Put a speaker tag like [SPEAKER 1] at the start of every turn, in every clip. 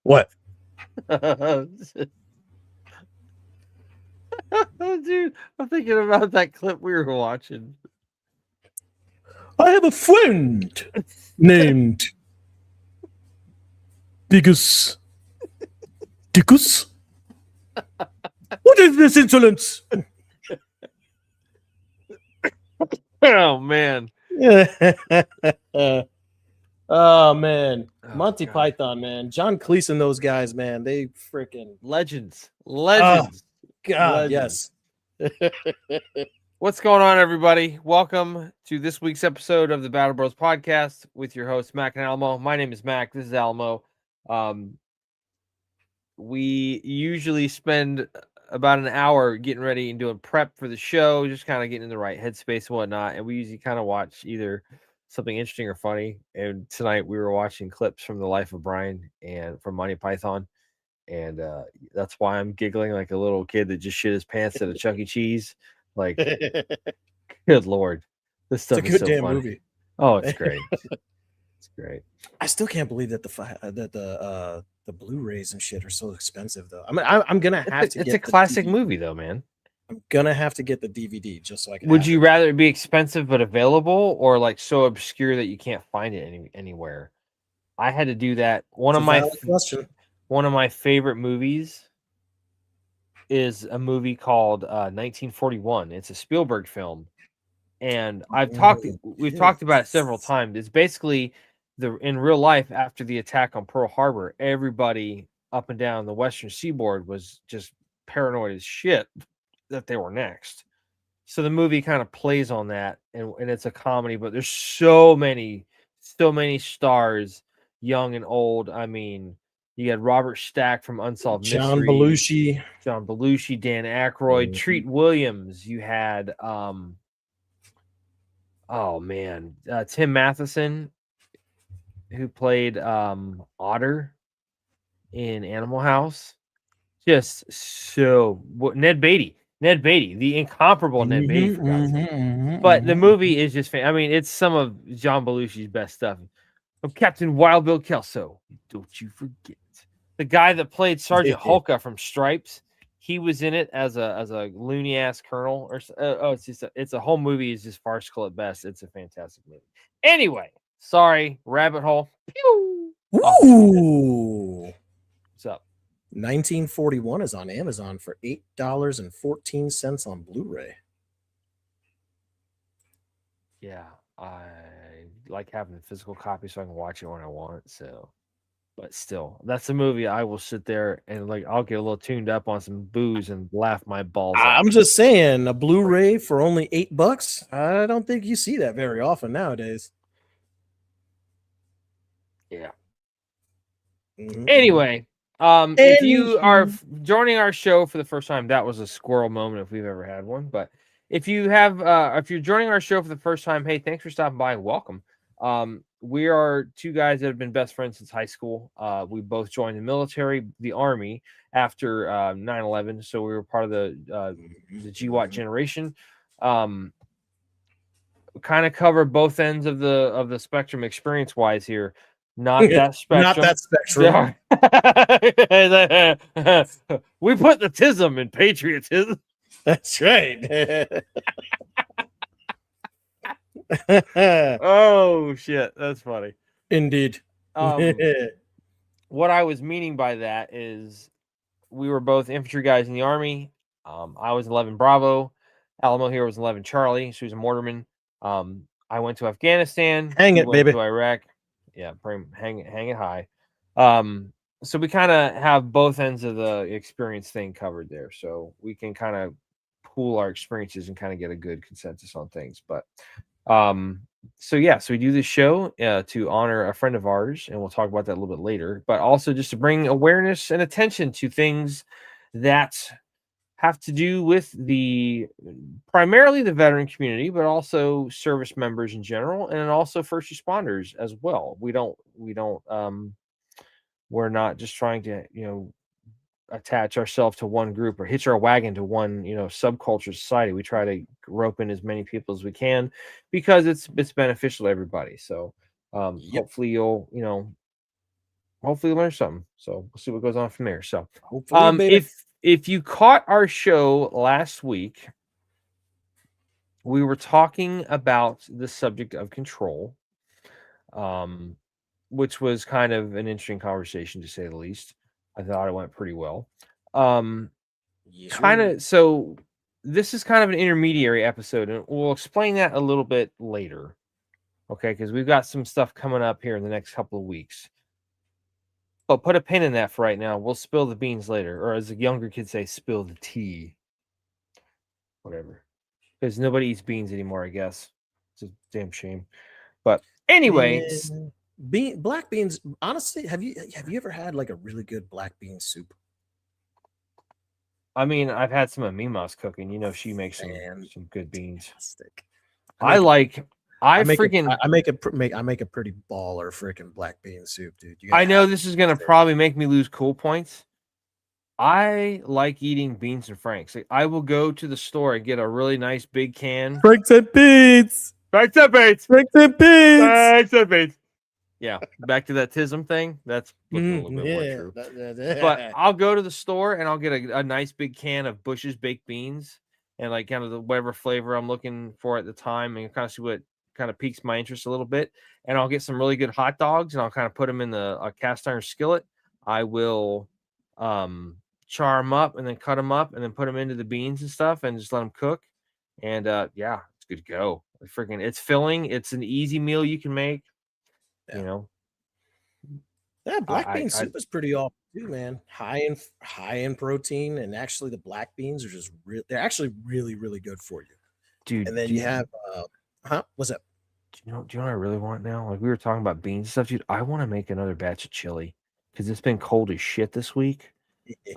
[SPEAKER 1] What?
[SPEAKER 2] Dude, I'm thinking about that clip we were watching.
[SPEAKER 1] I have a friend named Bigus Dickus. What is this insolence?
[SPEAKER 2] Oh man.
[SPEAKER 1] Oh man,
[SPEAKER 2] Oh,
[SPEAKER 1] Monty
[SPEAKER 2] God.
[SPEAKER 1] Python, man, John Cleese and those guys, man, they freaking
[SPEAKER 2] Legends.
[SPEAKER 1] oh God,
[SPEAKER 2] Legends.
[SPEAKER 1] yes.
[SPEAKER 2] What's going on, everybody? Welcome to this week's episode of the Battle Bros podcast with your hosts, Mac and Alamo. My name is Mac. This is Alamo. We usually spend about an hour getting ready and doing prep for the show, just kind of getting in the right headspace and whatnot. And we usually kind of watch either something interesting or funny. And tonight we were watching clips from the life of Brian and from Monty Python. And that's why I'm giggling like a little kid that just shit his pants at a Chuck E. Cheese. Like, good Lord. This
[SPEAKER 1] It's
[SPEAKER 2] stuff
[SPEAKER 1] a
[SPEAKER 2] is
[SPEAKER 1] good
[SPEAKER 2] so
[SPEAKER 1] damn
[SPEAKER 2] funny.
[SPEAKER 1] movie.
[SPEAKER 2] Oh, it's great. It's great.
[SPEAKER 1] I still can't believe that the Blu-rays and shit are so expensive, though. I mean, I'm gonna have to
[SPEAKER 2] It's
[SPEAKER 1] get
[SPEAKER 2] a classic
[SPEAKER 1] the DVD.
[SPEAKER 2] movie, though, man.
[SPEAKER 1] I'm gonna have to get the DVD just so I can.
[SPEAKER 2] Would
[SPEAKER 1] have
[SPEAKER 2] you
[SPEAKER 1] it.
[SPEAKER 2] rather it be expensive but available, or like so obscure that you can't find it anywhere? I had to do that.
[SPEAKER 1] It's a valid question.
[SPEAKER 2] One of my favorite movies is a movie called 1941. It's a Spielberg film, and we've talked about it several times. It's basically in real life after the attack on Pearl Harbor, everybody up and down the Western Seaboard was just paranoid as shit that they were next. So the movie kind of plays on that, and it's a comedy, but there's so many stars, young and old. I mean, you had Robert Stack from Unsolved
[SPEAKER 1] John
[SPEAKER 2] Mysteries,
[SPEAKER 1] Belushi.
[SPEAKER 2] Dan Aykroyd, Treat Williams. You had oh man, Tim Matheson, who played Otter in Animal House. Just so Ned Beatty, the incomparable Ned Beatty, for God's sake. But the movie is just I mean, it's some of John Belushi's best stuff. I'm Captain Wild Bill Kelso. Don't you forget the guy that played Sergeant Hulka from Stripes. He was in it as a loony ass colonel. Or it's a whole movie is just farcical at best. It's a fantastic movie. Anyway, sorry, rabbit hole. Pew!
[SPEAKER 1] Ooh.
[SPEAKER 2] What's up?
[SPEAKER 1] 1941 is on Amazon for $8.14 on Blu-ray.
[SPEAKER 2] Yeah, I like having the physical copy so I can watch it when I want. So, but still, that's a movie I will sit there and like I'll get a little tuned up on some booze and laugh my balls off.
[SPEAKER 1] I'm just saying, a Blu-ray for only $8. I don't think you see that very often nowadays.
[SPEAKER 2] Yeah.
[SPEAKER 1] Mm-hmm.
[SPEAKER 2] Anyway, if you are joining our show for the first time, that was a squirrel moment if we've ever had one. But if you're joining our show for the first time, hey, thanks for stopping by and welcome. We are two guys that have been best friends since high school. We both joined the military, the Army, after 9/11. So we were part of the GWAT generation. Kind of cover both ends of the spectrum experience wise here. Not that spectrum.
[SPEAKER 1] Not that spectrum.
[SPEAKER 2] We put the tism in patriotism.
[SPEAKER 1] That's right.
[SPEAKER 2] Oh shit, that's funny.
[SPEAKER 1] Indeed.
[SPEAKER 2] What I was meaning by that is we were both infantry guys in the Army. I was 11 Bravo. Alamo here was 11 Charlie. She was a mortarman. I went to Afghanistan.
[SPEAKER 1] Hang it,
[SPEAKER 2] went
[SPEAKER 1] baby.
[SPEAKER 2] to Iraq. Yeah, hang it high. So we kind of have both ends of the experience thing covered there. So we can kind of pool our experiences and kind of get a good consensus on things. But so we do this show to honor a friend of ours, and we'll talk about that a little bit later, but also just to bring awareness and attention to things that have to do with primarily the veteran community, but also service members in general, and also first responders as well. We're not just trying to, attach ourselves to one group or hitch our wagon to one, subculture society. We try to rope in as many people as we can because it's beneficial to everybody. So hopefully you'll, hopefully learn something. So we'll see what goes on from there. So
[SPEAKER 1] Hopefully, baby.
[SPEAKER 2] if you caught our show last week, we were talking about the subject of control, which was kind of an interesting conversation to say the least. I thought it went pretty well.
[SPEAKER 1] Yes,
[SPEAKER 2] Kind
[SPEAKER 1] sir.
[SPEAKER 2] of so this is kind of an intermediary episode, and we'll explain that a little bit later. Okay, because we've got some stuff coming up here in the next couple of weeks. But put a pin in that for right now. We'll spill the beans later, or as the younger kids say, spill the tea. Whatever. Because nobody eats beans anymore, I guess. It's a damn shame. But anyway,
[SPEAKER 1] Black beans. Honestly, have you ever had like a really good black bean soup?
[SPEAKER 2] I mean, I've had some of Mima's cooking. You know, she makes some good beans.
[SPEAKER 1] Fantastic.
[SPEAKER 2] I make
[SPEAKER 1] a pretty baller freaking black bean soup, dude.
[SPEAKER 2] I know this is gonna probably make me lose cool points. I like eating beans and franks. Like, I will go to the store and get a really nice big can.
[SPEAKER 1] Franks and beans.
[SPEAKER 2] Franks and beans.
[SPEAKER 1] Franks and beans.
[SPEAKER 2] Franks and beans. Yeah, back to that tism thing. That's a little bit more true. But I'll go to the store and I'll get a nice big can of Bush's baked beans and like kind of whatever flavor I'm looking for at the time, and kind of see what kind of piques my interest a little bit. And I'll get some really good hot dogs and I'll kind of put them in a cast iron skillet. I will char them up and then cut them up and then put them into the beans and stuff and just let them cook. And yeah, it's good to go. Freaking, it's filling. It's an easy meal you can make.
[SPEAKER 1] Yeah.
[SPEAKER 2] You know.
[SPEAKER 1] Yeah, black bean soup is pretty awesome too, man. High in protein, and actually the black beans are just they're actually really, really good for you.
[SPEAKER 2] Dude.
[SPEAKER 1] And then you have what's up?
[SPEAKER 2] Do you know what I really want now? Like, we were talking about beans and stuff, dude. I want to make another batch of chili because it's been cold as shit this week.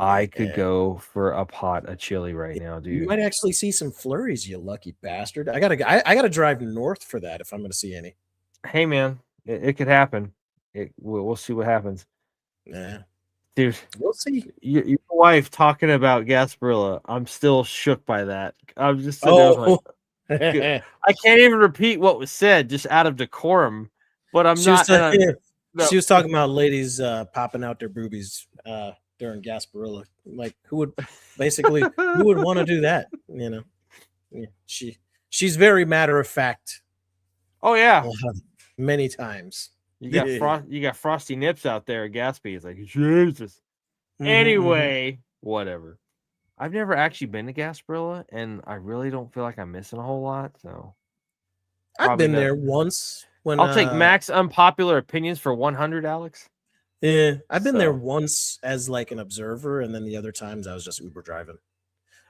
[SPEAKER 2] I could go for a pot of chili right now, dude.
[SPEAKER 1] You might actually see some flurries, you lucky bastard. I gotta drive north for that if I'm gonna see any.
[SPEAKER 2] Hey man, it could happen. We'll see what happens.
[SPEAKER 1] Yeah,
[SPEAKER 2] dude,
[SPEAKER 1] we'll see.
[SPEAKER 2] Your wife talking about Gasparilla, I'm still shook by that. I'm just sitting there like, I can't even repeat what was said just out of decorum. But I'm not.
[SPEAKER 1] She was talking about ladies popping out their boobies during Gasparilla. Like, who would want to do that? You know, yeah, she's very matter of fact.
[SPEAKER 2] Oh yeah,
[SPEAKER 1] many times.
[SPEAKER 2] You got frosty nips out there at Gatsby. It's like, Jesus. Anyway, whatever. I've never actually been to Gasparilla, and I really don't feel like I'm missing a whole lot. So
[SPEAKER 1] I've been there once. When
[SPEAKER 2] I'll take max unpopular opinions for 100, Alex.
[SPEAKER 1] Yeah, I've been there once as like an observer, and then the other times I was just Uber driving.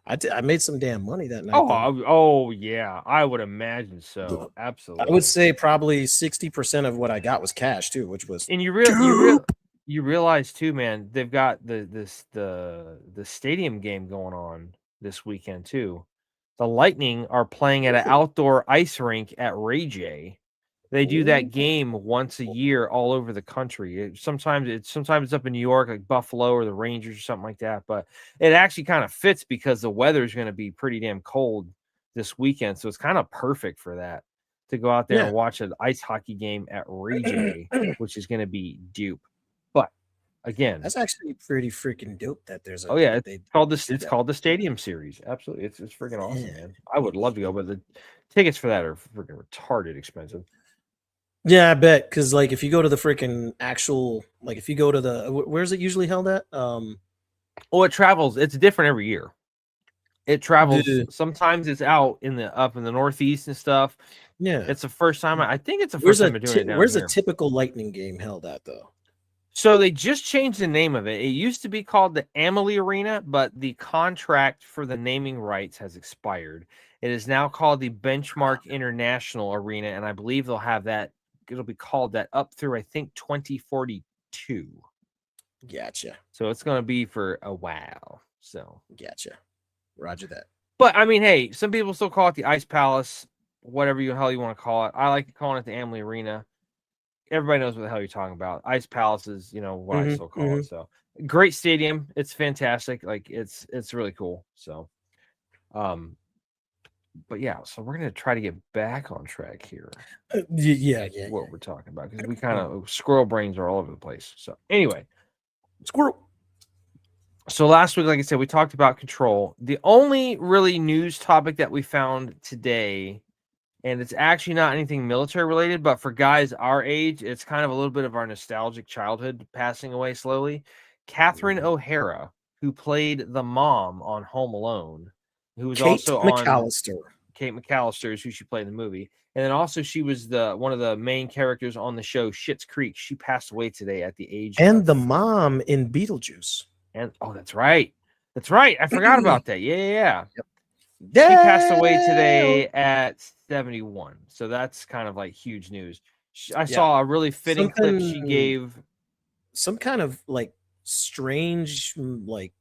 [SPEAKER 1] I made some damn money that night.
[SPEAKER 2] Oh yeah, I would imagine so. Absolutely,
[SPEAKER 1] I would say probably 60% of what I got was cash too, which was.
[SPEAKER 2] And you realize too, man, they've got the stadium game going on this weekend too. The Lightning are playing at an outdoor ice rink at Ray J. They do that game once a year all over the country. Sometimes it's up in New York, like Buffalo or the Rangers or something like that. But it actually kind of fits because the weather is going to be pretty damn cold this weekend. So it's kind of perfect for that, to go out there and watch an ice hockey game at Ray J, which is going to be dupe. But again,
[SPEAKER 1] that's actually pretty freaking dope that there's
[SPEAKER 2] it's called the Stadium Series. Absolutely. It's freaking awesome, man. I would love to go, but the tickets for that are freaking retarded expensive.
[SPEAKER 1] Yeah, I bet, because like if you go to the freaking actual, like if you go to the, where's it usually held at?
[SPEAKER 2] It travels. It's different every year. It travels. Sometimes it's out up in the Northeast and stuff.
[SPEAKER 1] Yeah,
[SPEAKER 2] it's the first time. I think it's the first time they're doing it down
[SPEAKER 1] Where's
[SPEAKER 2] here.
[SPEAKER 1] a typical Lightning game held at though?
[SPEAKER 2] So they just changed the name of it. It used to be called the Amalie Arena, but the contract for the naming rights has expired. It is now called the Benchmark International Arena, and I believe they'll have that. It'll be called that up through, I think, 2042.
[SPEAKER 1] Gotcha.
[SPEAKER 2] So it's going to be for a while. So
[SPEAKER 1] gotcha. Roger that.
[SPEAKER 2] But I mean, hey, some people still call it the Ice Palace, whatever the hell you want to call it. I like calling it the Amalie Arena. Everybody knows what the hell you're talking about. Ice Palace is, what I still call it. So great stadium. It's fantastic. Like it's really cool. So, But yeah, so we're gonna try to get back on track here.
[SPEAKER 1] Yeah.
[SPEAKER 2] What we're talking about, because we kind of squirrel brains are all over the place. So anyway,
[SPEAKER 1] Squirrel.
[SPEAKER 2] so last week, like I said, we talked about Control. The only really news topic that we found today, and it's actually not anything military related, but for guys our age, it's kind of a little bit of our nostalgic childhood passing away slowly. Catherine O'Hara, who played the mom on Home Alone, who was
[SPEAKER 1] Kate
[SPEAKER 2] also on
[SPEAKER 1] McAllister.
[SPEAKER 2] Kate McAllister, is who she played in the movie. And then also she was the one of the main characters on the show Schitt's Creek. She passed away today at the age
[SPEAKER 1] And
[SPEAKER 2] of
[SPEAKER 1] the mom in Beetlejuice.
[SPEAKER 2] and oh, that's right. That's right. I forgot about that. Yeah.
[SPEAKER 1] Yep.
[SPEAKER 2] She passed away today at 71. So that's kind of like huge news. I saw a really fitting clip she gave.
[SPEAKER 1] Some kind of like strange, like,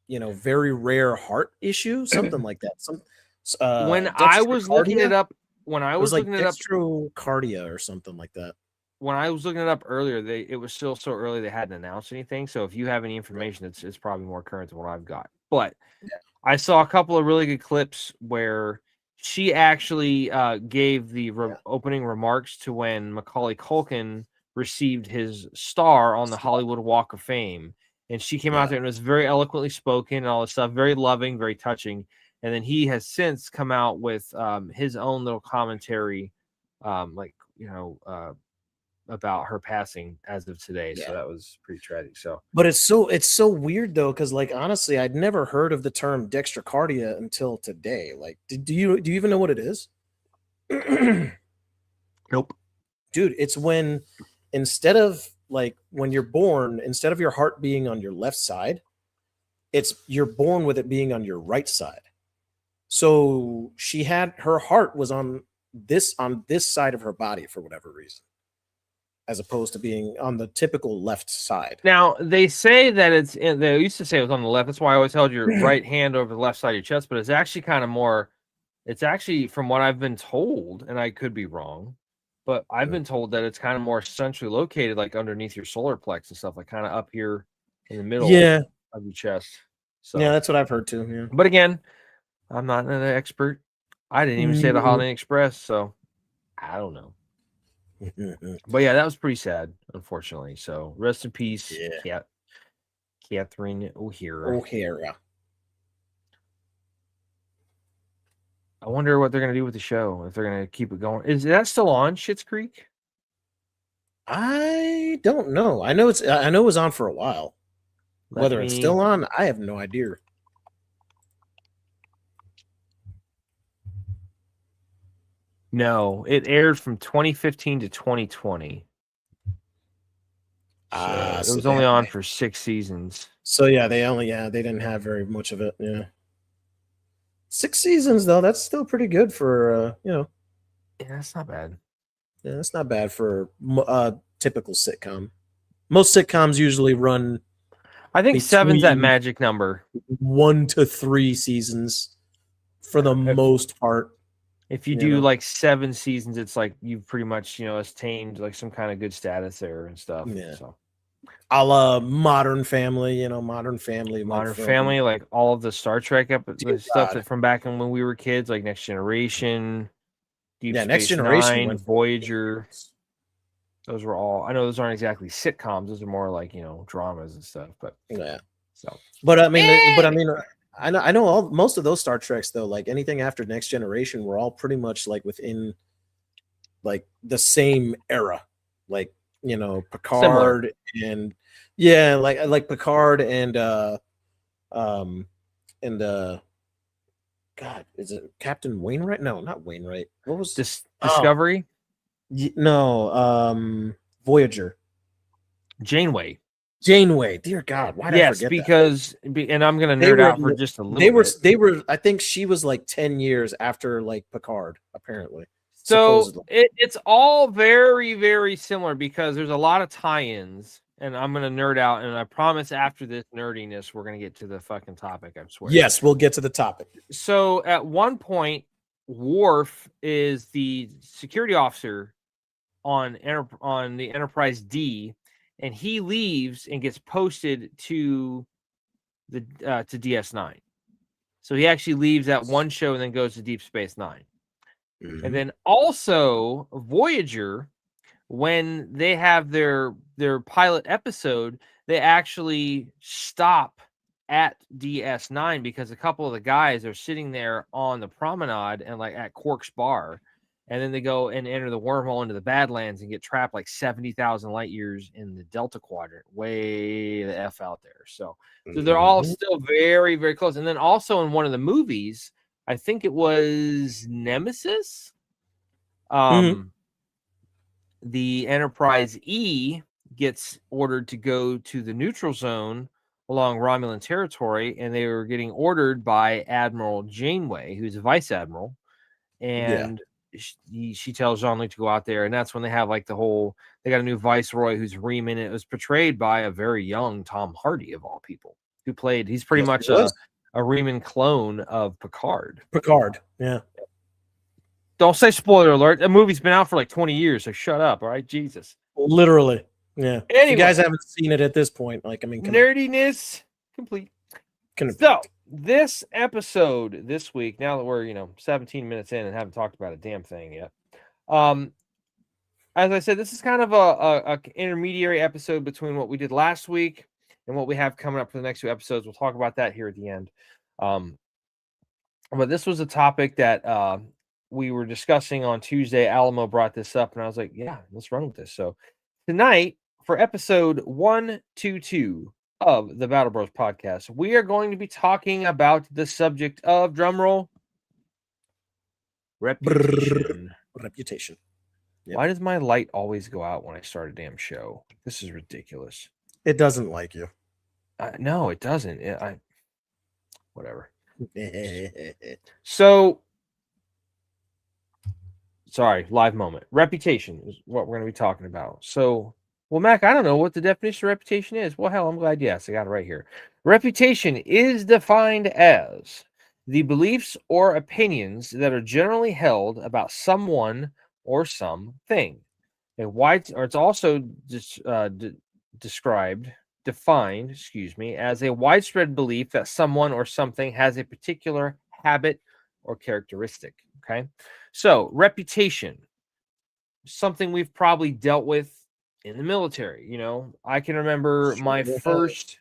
[SPEAKER 1] very rare heart issue, something like that.
[SPEAKER 2] When I was looking it up,
[SPEAKER 1] dextrocardia or something like that.
[SPEAKER 2] When I was looking it up earlier, it was still so early they hadn't announced anything. So if you have any information, it's probably more current than what I've got. But I saw a couple of really good clips where she actually gave the opening remarks to when Macaulay Culkin received his star on the Hollywood Walk of Fame. And she came out there and was very eloquently spoken and all this stuff, very loving, very touching. And then he has since come out with his own little commentary, about her passing as of today. So that was pretty tragic. So,
[SPEAKER 1] but it's so weird though, because like honestly, I'd never heard of the term dextrocardia until today. Like, do you even know what it is?
[SPEAKER 2] Nope,
[SPEAKER 1] dude. It's when instead of like when you're born, instead of your heart being on your left side, you're born with it being on your right side. So her heart was on this side of her body for whatever reason, as opposed to being on the typical left side.
[SPEAKER 2] Now they say that they used to say it was on the left. That's why I always held your right hand over the left side of your chest, but it's actually kind of more, it's actually from what I've been told, and I could be wrong, but I've been told that it's kind of more centrally located, like underneath your solar plex and stuff, like kind of up here in the middle of your chest. So
[SPEAKER 1] yeah, that's what I've heard too. Yeah.
[SPEAKER 2] But again, I'm not an expert. I didn't even say the Holiday Express, so I don't know. But yeah, that was pretty sad, unfortunately. So rest in peace, Catherine O'Hara. I wonder what they're gonna do with the show, if they're gonna keep it going. Is that still on Schitt's Creek?
[SPEAKER 1] I don't know. I know it was on for a while. Whether it's still on, I have no idea.
[SPEAKER 2] No, it aired from 2015 to 2020. It was only on for 6 seasons.
[SPEAKER 1] So yeah, they didn't have very much of it. Yeah, 6 seasons though. That's still pretty good for
[SPEAKER 2] Yeah, that's not bad.
[SPEAKER 1] Yeah, that's not bad for a typical sitcom. Most sitcoms usually run.
[SPEAKER 2] I think 7's that magic number.
[SPEAKER 1] 1 to 3 seasons, for the most part.
[SPEAKER 2] If you do like 7 seasons, it's like you've pretty much attained like some kind of good status there and stuff.
[SPEAKER 1] Yeah.
[SPEAKER 2] So,
[SPEAKER 1] a la Modern Family, Modern Family,
[SPEAKER 2] like all of the Star Trek stuff that from back when we were kids, like Next Generation, Deep Space
[SPEAKER 1] Next Generation,
[SPEAKER 2] Nine, Voyager. Those were all. I know those aren't exactly sitcoms; those are more like dramas and stuff. But
[SPEAKER 1] yeah.
[SPEAKER 2] So,
[SPEAKER 1] but I mean, I know most of those Star Treks though. Like anything after Next Generation, were all pretty much like within like the same era, like Picard and like Picard and God, is it Captain Wainwright? No, not Wainwright. What was
[SPEAKER 2] Discovery?
[SPEAKER 1] No, Voyager.
[SPEAKER 2] Janeway.
[SPEAKER 1] Dear God, why did I forget
[SPEAKER 2] because and I'm gonna nerd out for just a little bit.
[SPEAKER 1] They were. I think she was like 10 years after like Picard, apparently.
[SPEAKER 2] So it's all very, very similar because there's a lot of tie-ins, and I'm gonna nerd out, and I promise after this nerdiness, we're gonna get to the fucking topic. I swear.
[SPEAKER 1] Yes, we'll get to the topic.
[SPEAKER 2] So at one point, Worf is the security officer on the Enterprise D, and he leaves and gets posted to the to DS9. So he actually leaves that one show and then goes to Deep Space Nine.
[SPEAKER 1] Mhm.
[SPEAKER 2] And then also Voyager, when they have their pilot episode, they actually stop at DS9 because a couple of the guys are sitting there on the promenade and like at Quark's bar, and then they go and enter the wormhole into the Badlands and get trapped like 70,000 light years in the Delta Quadrant, way the F out there. So they're all still very, very close. And then also in one of the movies, I think it was Nemesis, the Enterprise E gets ordered to go to the neutral zone along Romulan territory, and they were getting ordered by Admiral Janeway, who's a vice admiral, and she tells Jean-Luc to go out there, and that's when they have like the whole, they got a new viceroy who's Reman. It was portrayed by a very young Tom Hardy of all people, who played, he's pretty much a Reman clone of Picard.
[SPEAKER 1] Yeah.
[SPEAKER 2] Don't say spoiler alert. That movie's been out for like 20 years, so shut up, all right? Jesus.
[SPEAKER 1] Literally. Yeah.
[SPEAKER 2] Anyway,
[SPEAKER 1] if you guys haven't seen it at this point, like, I mean,
[SPEAKER 2] nerdiness complete. So this episode this week, now that we're 17 minutes in and haven't talked about a damn thing yet, as I said, this is kind of a intermediary episode between what we did last week and what we have coming up for the next two episodes. We'll talk about that here at the end. But this was a topic that we were discussing on Tuesday. Alamo brought this up, and I was like, yeah, let's run with this. So tonight, for episode 122 of the Battle Bros podcast, we are going to be talking about the subject of, drumroll, reputation.
[SPEAKER 1] Reputation.
[SPEAKER 2] Yep. Why does my light always go out when I start a damn show? This is ridiculous.
[SPEAKER 1] It doesn't like you.
[SPEAKER 2] No, it doesn't. Whatever. So, sorry, live moment. Reputation is what we're going to be talking about. So, well, Mac, I don't know what the definition of reputation is. Well, hell, I'm glad you asked. I got it right here. Reputation is defined as the beliefs or opinions that are generally held about someone or something. It's also defined, as a widespread belief that someone or something has a particular habit or characteristic. Okay, so reputation, something we've probably dealt with in the military. I can remember my first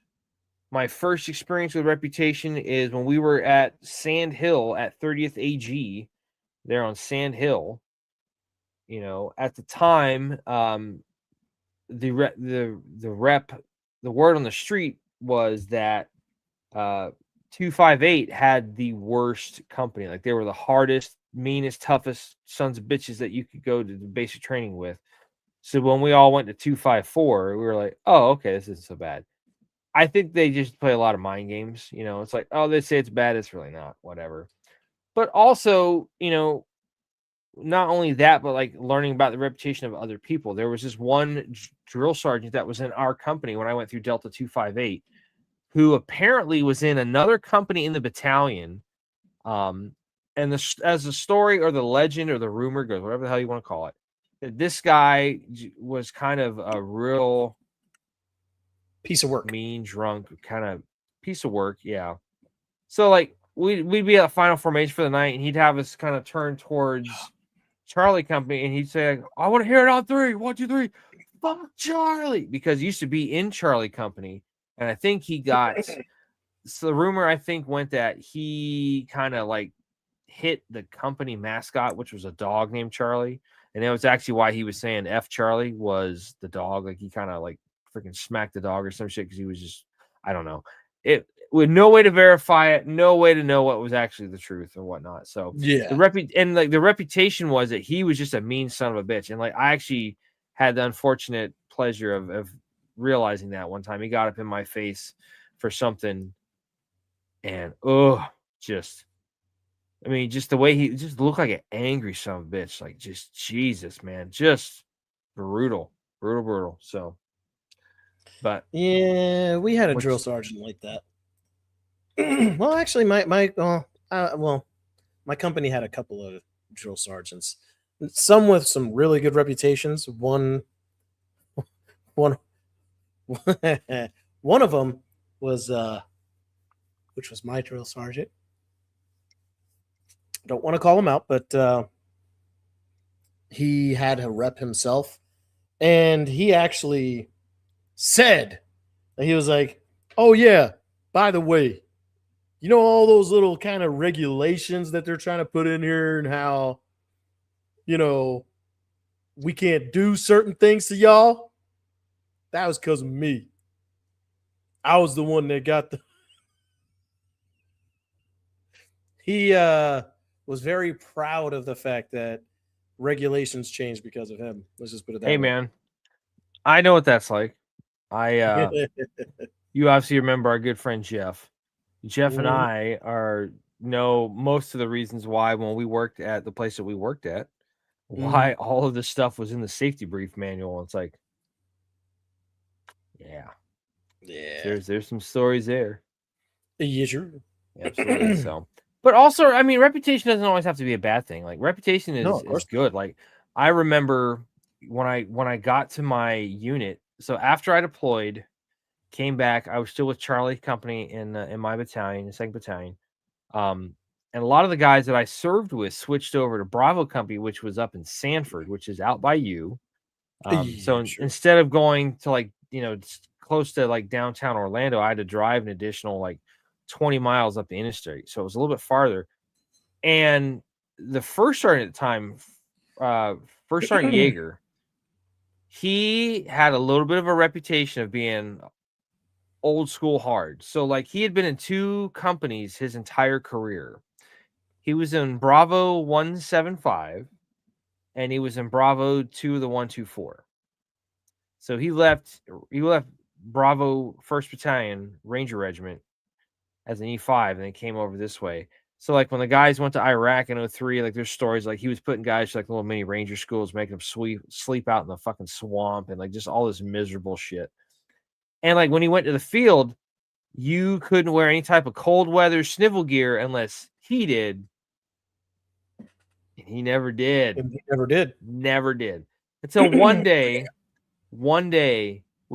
[SPEAKER 2] experience with reputation is when we were at Sand Hill at 30th AG, there on Sand Hill. At the time, the word on the street was that 258 had the worst company. Like, they were the hardest, meanest, toughest sons of bitches that you could go to the basic training with. So when we all went to 254, we were like, oh, okay, this isn't so bad. I think they just play a lot of mind games. It's like, oh, they say it's bad, it's really not, whatever. But also, not only that, but like learning about the reputation of other people. There was this one drill sergeant that was in our company when I went through Delta 258, who apparently was in another company in the battalion. And as the story or the legend or the rumor goes, whatever the hell you want to call it, that this guy was kind of a real
[SPEAKER 1] piece of work,
[SPEAKER 2] mean, drunk kind of piece of work. Yeah. So like we'd be at final formation for the night, and he'd have us kind of turn towards Charlie Company, and he'd say, I want to hear it on 3. 1, 2, 3. Fuck Charlie, because he used to be in Charlie Company, and I think he got. So the rumor, I think, went that he kind of like hit the company mascot, which was a dog named Charlie, and that was actually why he was saying F Charlie was the dog. Like, he kind of like freaking smacked the dog or some shit, because he was just, I don't know, it with no way to verify it, no way to know what was actually the truth or whatnot. So
[SPEAKER 1] yeah,
[SPEAKER 2] the reputation was that he was just a mean son of a bitch. And like, I actually had the unfortunate pleasure of realizing that one time. He got up in my face for something, and just the way he just looked like an angry son of a bitch. Like, just Jesus, man, just brutal. So, but
[SPEAKER 1] yeah, we had a drill sergeant like that. Well, actually, my company had a couple of drill sergeants, some with some really good reputations. One of them was, which was my drill sergeant. don't want to call him out, but he had a rep himself, and he actually said, he was like, "Oh yeah, by the way, you know all those little kind of regulations that they're trying to put in here, and how you know we can't do certain things to y'all. That was because of me. I was the one that got the." He was very proud of the fact that regulations changed because of him. Let's just put it that
[SPEAKER 2] Hey,
[SPEAKER 1] way.
[SPEAKER 2] man, I know what that's like. You obviously remember our good friend Jeff. Jeff and
[SPEAKER 1] Mhm.
[SPEAKER 2] I know most of the reasons why when we worked at the place that we worked at, why all of this stuff was in the safety brief manual. It's like, yeah,
[SPEAKER 1] Yeah.
[SPEAKER 2] there's some stories there.
[SPEAKER 1] Yeah, sure.
[SPEAKER 2] Absolutely. So, but also, I mean, reputation doesn't always have to be a bad thing. Like reputation
[SPEAKER 1] No,
[SPEAKER 2] is
[SPEAKER 1] of course not.
[SPEAKER 2] good. Like I remember when I got to my unit. So after I deployed, came back, I was still with Charlie Company in my battalion, the second battalion. And a lot of the guys that I served with switched over to Bravo Company, which was up in Sanford, which is out by you.
[SPEAKER 1] Yeah, sure.
[SPEAKER 2] Instead of going to like, close to like downtown Orlando, I had to drive an additional like 20 miles up the interstate. So it was a little bit farther. And the first sergeant at the time, first sergeant Yeager, he had a little bit of a reputation of being old school hard. So like he had been in 2 companies his entire career. He was in Bravo 175 and he was in Bravo 2 of the 124. So he left Bravo 1st Battalion Ranger Regiment as an E5 and then came over this way. So like when the guys went to Iraq in 03, like there's stories like he was putting guys to like little mini ranger schools, making them sleep out in the fucking swamp and like just all this miserable shit. And like when he went to the field, you couldn't wear any type of cold weather snivel gear unless he did. And he never did.
[SPEAKER 1] And he never did.
[SPEAKER 2] Never did. Until one day we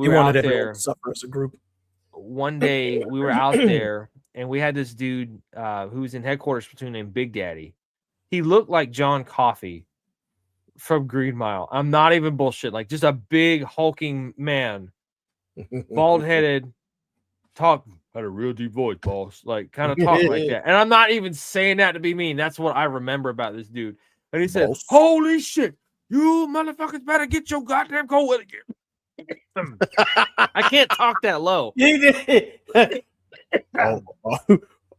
[SPEAKER 1] He
[SPEAKER 2] were
[SPEAKER 1] wanted
[SPEAKER 2] out
[SPEAKER 1] everyone to
[SPEAKER 2] there.
[SPEAKER 1] suffer as a group.
[SPEAKER 2] One day we were out there and we had this dude who was in headquarters platoon named Big Daddy. He looked like John Coffey from Green Mile. I'm not even bullshit. Like just a big hulking man, bald headed, talk had a real deep voice, boss. Like kind of talking like that. And I'm not even saying that to be mean. That's what I remember about this dude. And he said,
[SPEAKER 1] Boss.
[SPEAKER 2] "Holy shit, you motherfuckers better get your goddamn cold weather gear." I can't talk that low.
[SPEAKER 1] Oh,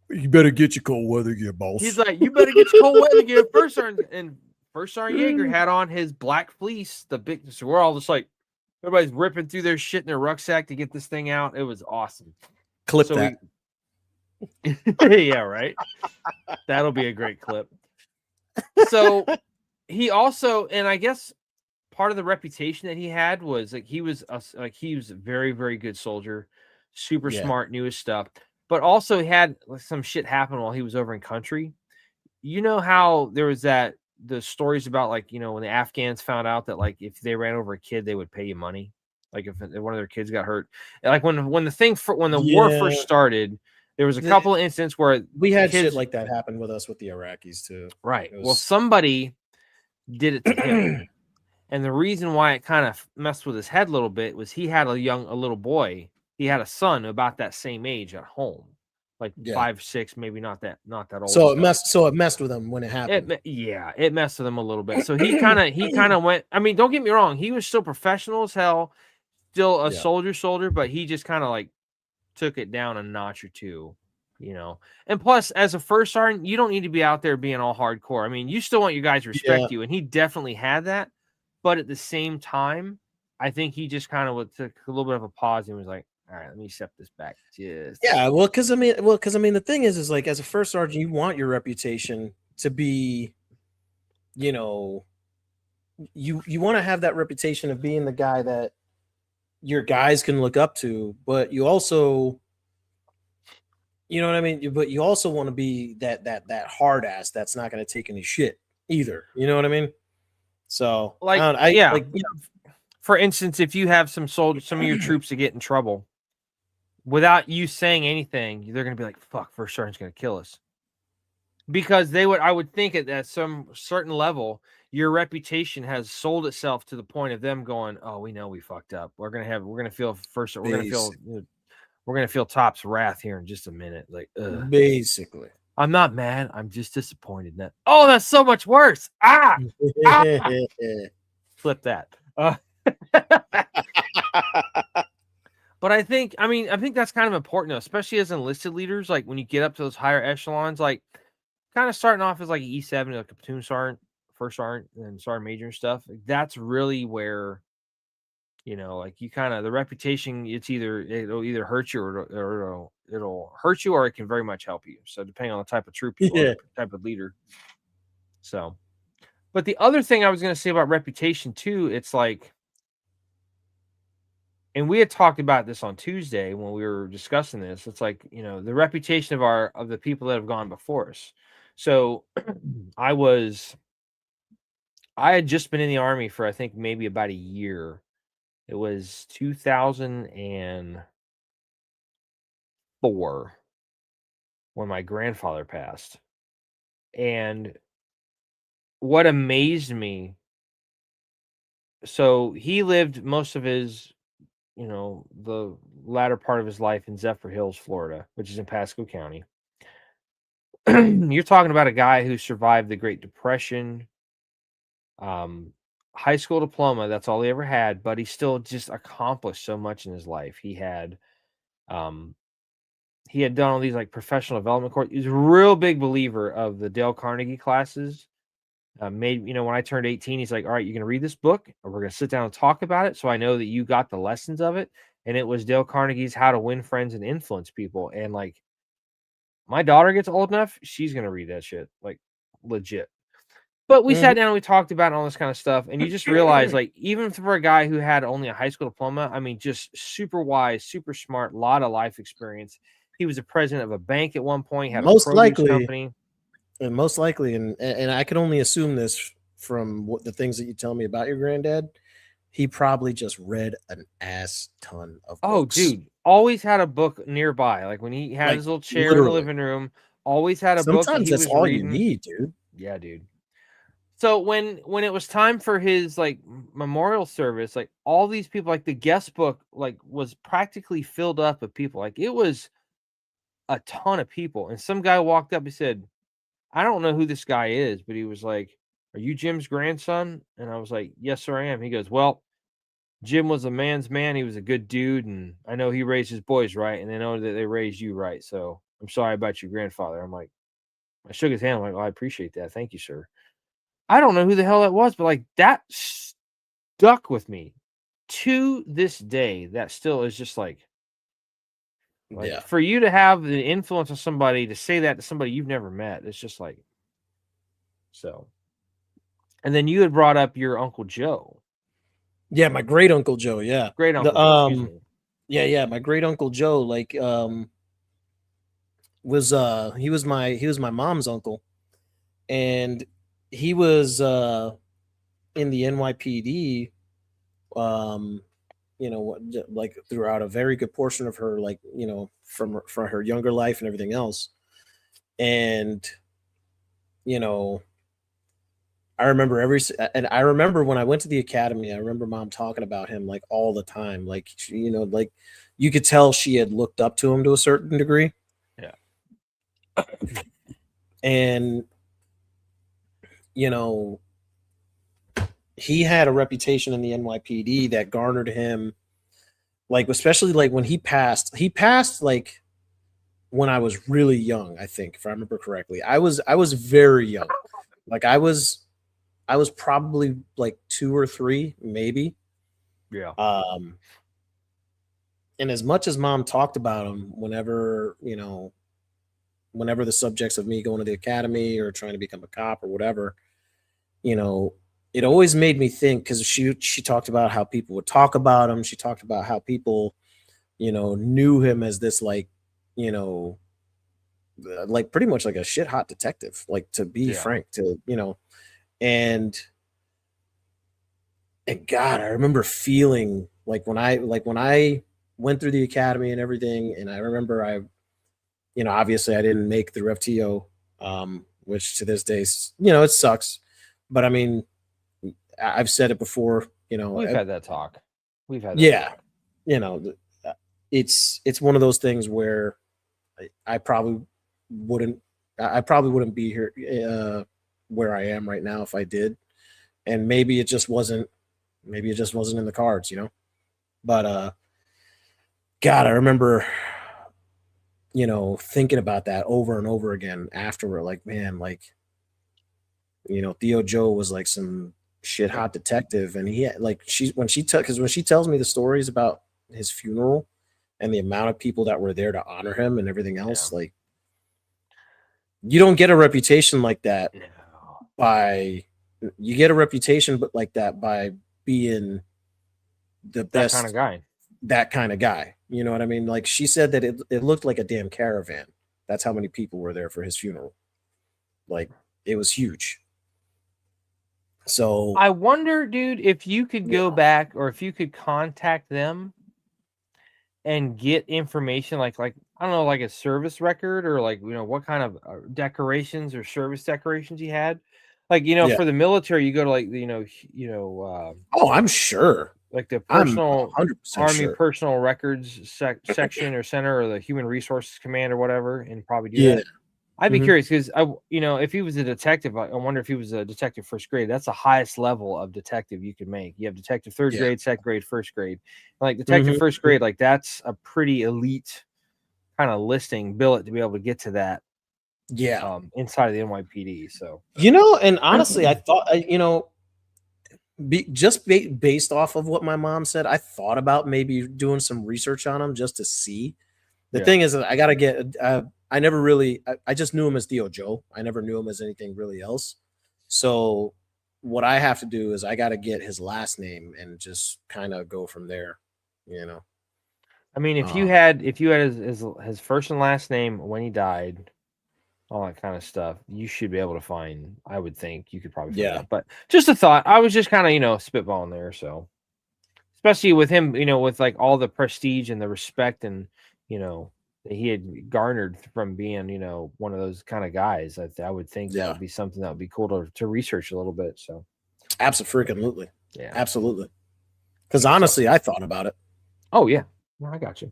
[SPEAKER 1] you better get your cold weather gear, boss.
[SPEAKER 2] He's like, "You better get your cold weather gear." First Sergeant Yeager had on his black fleece, the big. So we're all just like, everybody's ripping through their shit in their rucksack to get this thing out. It was awesome.
[SPEAKER 1] Clip that.
[SPEAKER 2] Yeah, right. That'll be a great clip. So he also, and I guess part of the reputation that he had was like he was a very, very good soldier, super smart, knew his stuff, but also he had like, some shit happen while he was over in country. You know how there was the stories about like, when the Afghans found out that like if they ran over a kid, they would pay you money. Like if one of their kids got hurt, like when the war first started, there was a couple of incidents where
[SPEAKER 1] we had shit like that happen with us with the Iraqis too.
[SPEAKER 2] Right. Well, somebody did it to him. And the reason why it kind of messed with his head a little bit was he had a little boy. He had a son about that same age at home, like 5, 6, maybe not that old.
[SPEAKER 1] So it messed with him when it happened.
[SPEAKER 2] It messed with him a little bit. So he kind of went. I mean, don't get me wrong. He was still professional as hell, still a soldier, but he just kind of like took it down a notch or two. And plus, as a first sergeant, you don't need to be out there being all hardcore. I mean, you still want your guys to respect you, and he definitely had that. But at the same time, I think he just kind of took a little bit of a pause and was like, "All right, let me step this back."
[SPEAKER 1] Because I mean, the thing is like as a first sergeant, you want your reputation to be, you want to have that reputation of being the guy that your guys can look up to, but you also. You know what I mean? But you also want to be that hard ass that's not going to take any shit either. You know what I mean? So
[SPEAKER 2] for instance, if you have some of your troops to get in trouble, without you saying anything, they're going to be like, "Fuck, first sergeant's going to kill us." because I would think at some certain level, your reputation has sold itself to the point of them going, "Oh, we know we fucked up. We're gonna feel Top's wrath here in just a minute." Like, ugh.
[SPEAKER 1] Basically.
[SPEAKER 2] I'm not mad. I'm just disappointed. That that's so much worse. Ah, flip that. But I think that's kind of important, though, especially as enlisted leaders. Like when you get up to those higher echelons, like kind of starting off as like an E7, like a platoon sergeant, first sergeant, and sergeant major and stuff. Like, that's really where, like you kind of the reputation. It'll either hurt you or it'll hurt you, or it can very much help you. So depending on the type of troop you are, type of leader. So, but the other thing I was going to say about reputation too, it's like. And we had talked about this on Tuesday when we were discussing this. It's like, the reputation of the people that have gone before us. So I had just been in the Army for, I think, maybe about a year. It was 2004 when my grandfather passed. And what amazed me, so he lived most of his the latter part of his life in Zephyr Hills, Florida, which is in Pasco County. You're talking about a guy who survived the Great Depression, high school diploma. That's all he ever had, but he still just accomplished so much in his life. He had done all these like professional development courses. He's a real big believer of the Dale Carnegie classes. When I turned 18, he's like, "All right, you're going to read this book and we're going to sit down and talk about it. So I know that you got the lessons of it." And it was Dale Carnegie's How to Win Friends and Influence People. And like, my daughter gets old enough, she's going to read that shit, like legit. But we sat down and we talked about all this kind of stuff. And you just realize, like, even for a guy who had only a high school diploma, I mean, just super wise, super smart, a lot of life experience. He was the president of a bank at one point, had a produce company.
[SPEAKER 1] And most likely, and I can only assume this from what the things that you tell me about your granddad, he probably just read an ass ton of books.
[SPEAKER 2] Oh, dude, always had a book nearby. Like when he had his little chair in the living room, always had a book that he was reading. Sometimes that's all you
[SPEAKER 1] need, dude.
[SPEAKER 2] Yeah, dude. So when it was time for his like memorial service, like all these people, like the guest book, like was practically filled up with people. Like it was a ton of people. And some guy walked up and said, "I don't know who this guy is," but he was like, "Are you Jim's grandson?" And I was like, "Yes, sir, I am." He goes, "Well, Jim was a man's man. He was a good dude. And I know he raised his boys right. And they know that they raised you right. So I'm sorry about your grandfather." I'm like, I shook his hand. I'm like, "Well, I appreciate that. Thank you, sir." I don't know who the hell that was, but like that stuck with me to this day. That still is just like
[SPEAKER 1] yeah.
[SPEAKER 2] For you to have the influence of somebody to say that to somebody you've never met, it's just like so. And then you had brought up your Uncle Joe.
[SPEAKER 1] Yeah, my great Uncle Joe. Yeah,
[SPEAKER 2] great Uncle Joe. Excuse me.
[SPEAKER 1] Yeah, my great Uncle Joe. Like, he was my mom's uncle, and he was in the NYPD. Like throughout a very good portion of her, like from her younger life and everything else, and I remember when I went to the academy, I remember mom talking about him like all the time. Like, like you could tell she had looked up to him to a certain degree.
[SPEAKER 2] Yeah.
[SPEAKER 1] And, he had a reputation in the NYPD that garnered him, like, especially like when he passed like when I was really young, I think, if I remember correctly. I was very young. Like I was probably like 2 or 3, maybe.
[SPEAKER 2] Yeah.
[SPEAKER 1] And as much as mom talked about him whenever the subjects of me going to the academy or trying to become a cop or whatever, it always made me think, because she talked about how people would talk about him. She talked about how people, knew him as this like pretty much like a shit hot detective, like, to be frank, and God, I remember feeling like when I went through the academy and everything, and I remember obviously I didn't make the RevTO, which to this day, you know, it sucks. But I mean, I've said it before, you know,
[SPEAKER 2] We've had that talk. We've had that
[SPEAKER 1] yeah,
[SPEAKER 2] talk.
[SPEAKER 1] you know, it's one of those things where I probably wouldn't I probably wouldn't be here where I am right now if I did. And maybe it just wasn't in the cards, you know. But God, I remember, you know, thinking about that over and over again afterward. Like, man, like, you know, Theo Joe was like some shit hot detective, and he had, like, when she tells me the stories about his funeral and the amount of people that were there to honor him and everything else, like, you don't get a reputation like that by you get a reputation but like that by being the best that kind of guy. You know what I mean? Like, she said that it looked like a damn caravan. That's how many people were there for his funeral. Like, it was huge. So
[SPEAKER 2] I wonder, dude, if you could go back or if you could contact them and get information like I don't know, like a service record or like, you know, what kind of decorations or service decorations he had. Like, you know, for the military, you go to like,
[SPEAKER 1] oh, I'm sure.
[SPEAKER 2] Like the
[SPEAKER 1] I'm
[SPEAKER 2] personal
[SPEAKER 1] 100%
[SPEAKER 2] Army
[SPEAKER 1] sure.
[SPEAKER 2] personal records section or center or the human resources command or whatever, and probably do that. I'd be curious because you know, if he was a detective, I wonder if he was a detective first grade. That's the highest level of detective you can make. You have detective third grade, second grade, first grade. Like detective first grade, like that's a pretty elite kind of listing billet to be able to get to that.
[SPEAKER 1] Yeah.
[SPEAKER 2] Inside of the NYPD. So,
[SPEAKER 1] you know, and honestly, I thought, you know, based off of what my mom said, I thought about maybe doing some research on him just to see. The thing is, I gotta get. I never really. I just knew him as Theo Joe. I never knew him as anything really else. So what I have to do is I got to get his last name and just kind of go from there. You know.
[SPEAKER 2] I mean, if you had his first and last name when he died, all that kind of stuff, you should be able to find. I would think you could probably find that. But just a thought. I was just kind of, you know, spitballing there. So, especially with him, you know, with like all the prestige and the respect and, you know, that he had garnered from being, you know, one of those kind of guys. I would think that would be something that would be cool to research a little bit. So,
[SPEAKER 1] absolutely,
[SPEAKER 2] yeah,
[SPEAKER 1] absolutely. Because honestly, I thought about it.
[SPEAKER 2] Oh yeah, no, I got you.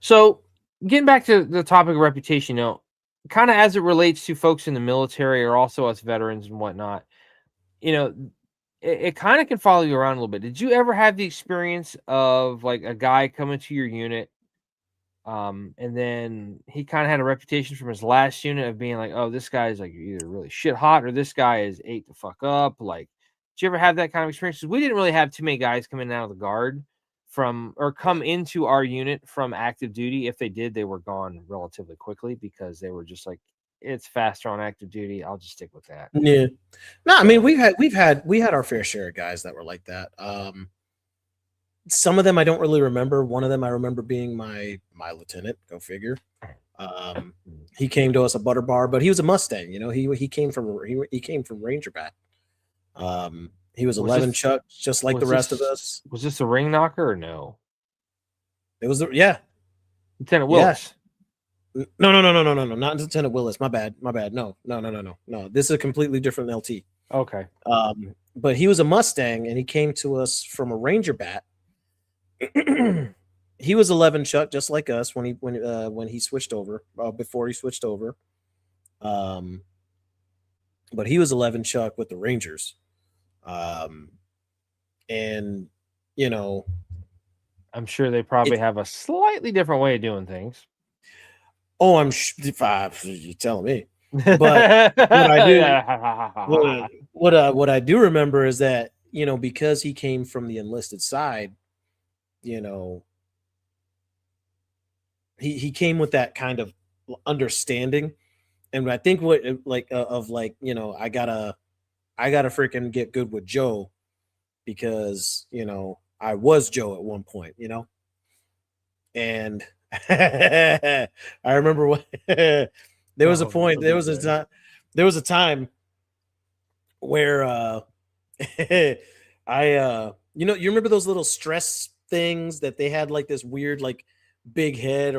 [SPEAKER 2] So, getting back to the topic of reputation, you know, kind of as it relates to folks in the military or also us veterans and whatnot, you know, it kind of can follow you around a little bit. Did you ever have the experience of like a guy coming to your unit, and then he kind of had a reputation from his last unit of being like, oh, this guy is like either really shit hot or this guy is ate the fuck up? Like, did you ever have that kind of experience? 'Cause we didn't really have too many guys come in and out of the guard from or come into our unit from active duty. If they did, they were gone relatively quickly because they were just like, it's faster on active duty. I'll just stick with that.
[SPEAKER 1] Yeah. No, I mean, we had our fair share of guys that were like that. Some of them I don't really remember. One of them I remember being my lieutenant. Go figure. He came to us a butter bar, but he was a Mustang. You know, he came from Rangerbat. He was 11 Chuck, just like the rest of us.
[SPEAKER 2] Was this a ring knocker or no?
[SPEAKER 1] It was
[SPEAKER 2] Lieutenant Willis.
[SPEAKER 1] No, not Lieutenant Willis. My bad. No. This is a completely different LT.
[SPEAKER 2] Okay.
[SPEAKER 1] But he was a Mustang, and he came to us from a Rangerbat. He was 11 Chuck, just like us when he switched over. Before he switched over, but he was 11 Chuck with the Rangers, and you know,
[SPEAKER 2] I'm sure they probably have a slightly different way of doing things.
[SPEAKER 1] Oh, you're telling me. But what I do remember is that, you know, because he came from the enlisted side, you know, he came with that kind of understanding, and I think what you know, I gotta freaking get good with Joe because, you know, I was Joe at one point, you know, and I remember what there was a point, there was a time where you know, you remember those little stress things that they had, like this weird like big head,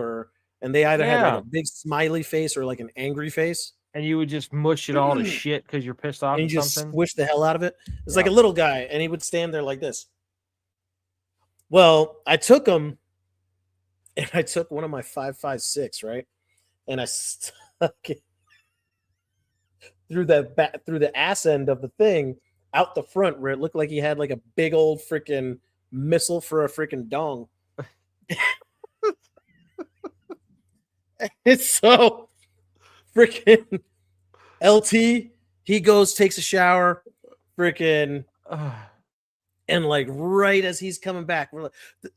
[SPEAKER 1] and they either had like a big smiley face or like an angry face.
[SPEAKER 2] And you would just mush it all to shit because you're pissed off
[SPEAKER 1] and
[SPEAKER 2] at
[SPEAKER 1] you just
[SPEAKER 2] something.
[SPEAKER 1] squish the hell out of it. It's
[SPEAKER 2] Yeah.
[SPEAKER 1] like a little guy, and he would stand there like this. Well, I took him, and I took one of my 5.56, right, and I stuck it through the ass end of the thing out the front where it looked like he had like a big old freaking missile for a freaking dong. It's so freaking LT. He goes, takes a shower, freaking, and like right as he's coming back,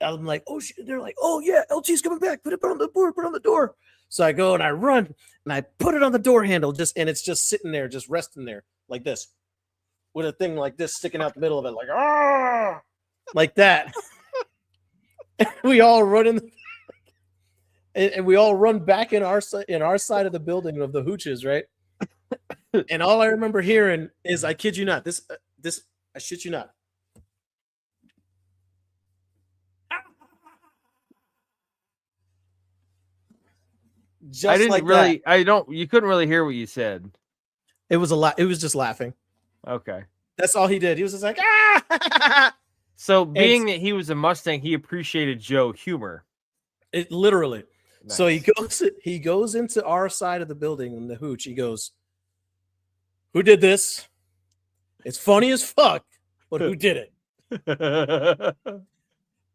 [SPEAKER 1] I'm like, oh shit! They're like, oh yeah, LT's coming back. Put it on the board. Put it on the door. So I go and I run and I put it on the door handle, and it's just sitting there, just resting there like this, with a thing like this sticking out the middle of it, like like that. We all run in. And we all run back in our side of the building of the hooches, right? And all I remember hearing is, I kid you not, this I shit you not. Just
[SPEAKER 2] I didn't
[SPEAKER 1] like
[SPEAKER 2] really.
[SPEAKER 1] that.
[SPEAKER 2] You couldn't really hear what you said.
[SPEAKER 1] It was a lot. It was just laughing.
[SPEAKER 2] Okay.
[SPEAKER 1] That's all he did. He was just like, ah.
[SPEAKER 2] So being that he was a Mustang, he appreciated Joe humor.
[SPEAKER 1] It literally.
[SPEAKER 2] Nice.
[SPEAKER 1] So he goes into our side of the building in the hooch. He goes, who did this? It's funny as fuck, but who did it?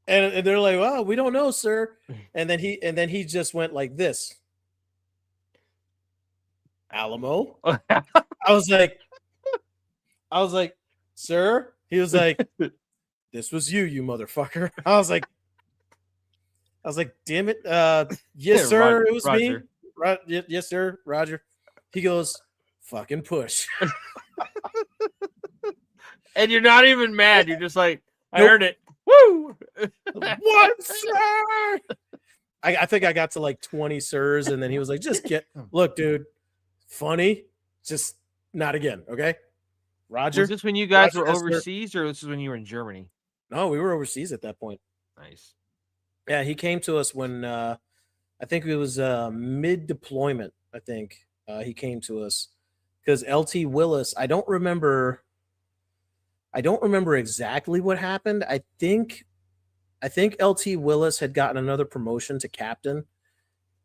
[SPEAKER 1] And they're like, well, we don't know, sir. And then he just went like this. Alamo. I was like, sir. He was like, this was you motherfucker. I was like, damn it. Yes, sir. It was
[SPEAKER 2] Roger.
[SPEAKER 1] me. Yes, sir. Roger. He goes, fucking push.
[SPEAKER 2] And you're not even mad. You're just like, I
[SPEAKER 1] Nope.
[SPEAKER 2] heard it. Woo!
[SPEAKER 1] What, sir? I think I got to like 20 sirs, and then he was like, look, dude, funny, just not again, okay? Roger.
[SPEAKER 2] Was this when you guys
[SPEAKER 1] Roger,
[SPEAKER 2] were
[SPEAKER 1] yes, sir.
[SPEAKER 2] overseas, or this is when you were in Germany?
[SPEAKER 1] No, we were overseas at that point.
[SPEAKER 2] Nice.
[SPEAKER 1] Yeah, he came to us when I think it was mid-deployment. I think he came to us because LT Willis. I don't remember exactly what happened. I think LT Willis had gotten another promotion to captain,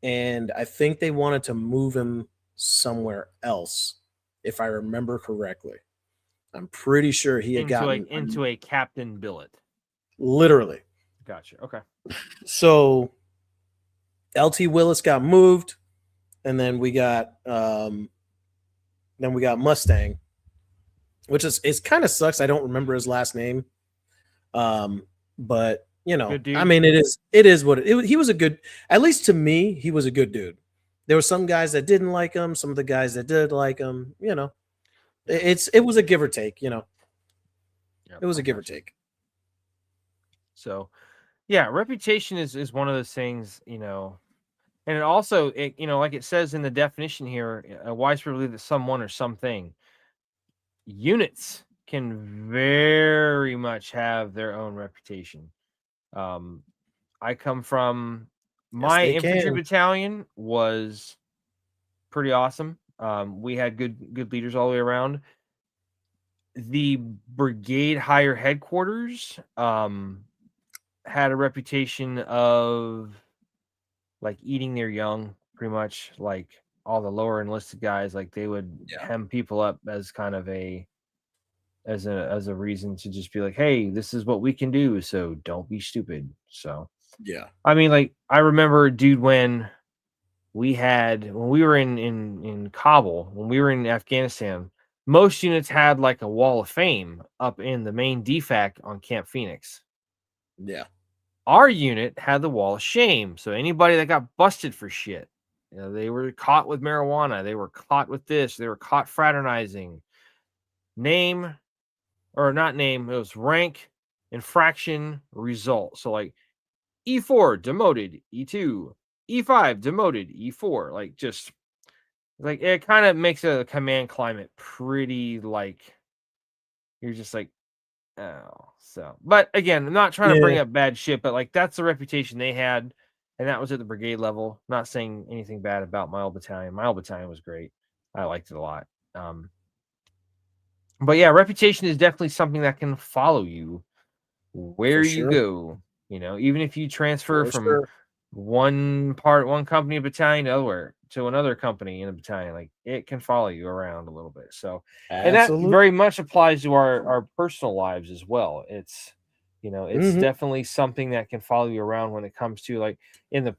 [SPEAKER 1] and I think they wanted to move him somewhere else, if I remember correctly. I'm pretty sure he had gotten
[SPEAKER 2] into a captain billet.
[SPEAKER 1] Literally.
[SPEAKER 2] Gotcha. Okay.
[SPEAKER 1] So LT Willis got moved, and then we got Mustang, which is kind of sucks. I don't remember his last name, but you know, I mean, it is what he was a good. At least to me, he was a good dude. There were some guys that didn't like him, some of the guys that did like him. You know, it was a give or take. You know,
[SPEAKER 2] Yep,
[SPEAKER 1] it was a give or take.
[SPEAKER 2] So, yeah, reputation is one of those things, you know, and it also, you know, like it says in the definition here, a wise people believe that someone or something. Units can very much have their own reputation. I come from my infantry battalion was pretty awesome. We had good leaders all the way around. The brigade higher headquarters had a reputation of like eating their young, pretty much. Like all the lower enlisted guys, like they would hem people up as kind of as a reason to just be like, hey, this is what we can do, so don't be stupid. So
[SPEAKER 1] yeah,
[SPEAKER 2] I mean, like I remember, dude, when we were in Kabul, when we were in Afghanistan, most units had like a wall of fame up in the main DFAC on Camp Phoenix.
[SPEAKER 1] Yeah.
[SPEAKER 2] Our unit had the wall of shame. So anybody that got busted for shit, you know, they were caught with marijuana, they were caught with this, they were caught fraternizing. Name or not name, it was rank, infraction, result. So like E4 demoted, E2, E5 demoted, E4. Like just like it kind of makes a command climate pretty like you're just like, oh. So, but again, I'm not trying to bring up bad shit, but like that's the reputation they had, and that was at the brigade level. Not saying anything bad about my old battalion. My old battalion was great. I liked it a lot. But yeah, reputation is definitely something that can follow you where
[SPEAKER 1] For
[SPEAKER 2] you
[SPEAKER 1] sure.
[SPEAKER 2] go. Even if you transfer
[SPEAKER 1] For
[SPEAKER 2] from
[SPEAKER 1] sure.
[SPEAKER 2] one company battalion to another company in a battalion, like it can follow you around a little bit. So, and that
[SPEAKER 1] Absolutely.
[SPEAKER 2] very much applies to our personal lives as well. It's
[SPEAKER 1] Hmm.
[SPEAKER 2] definitely something that can follow you around when it comes to like in the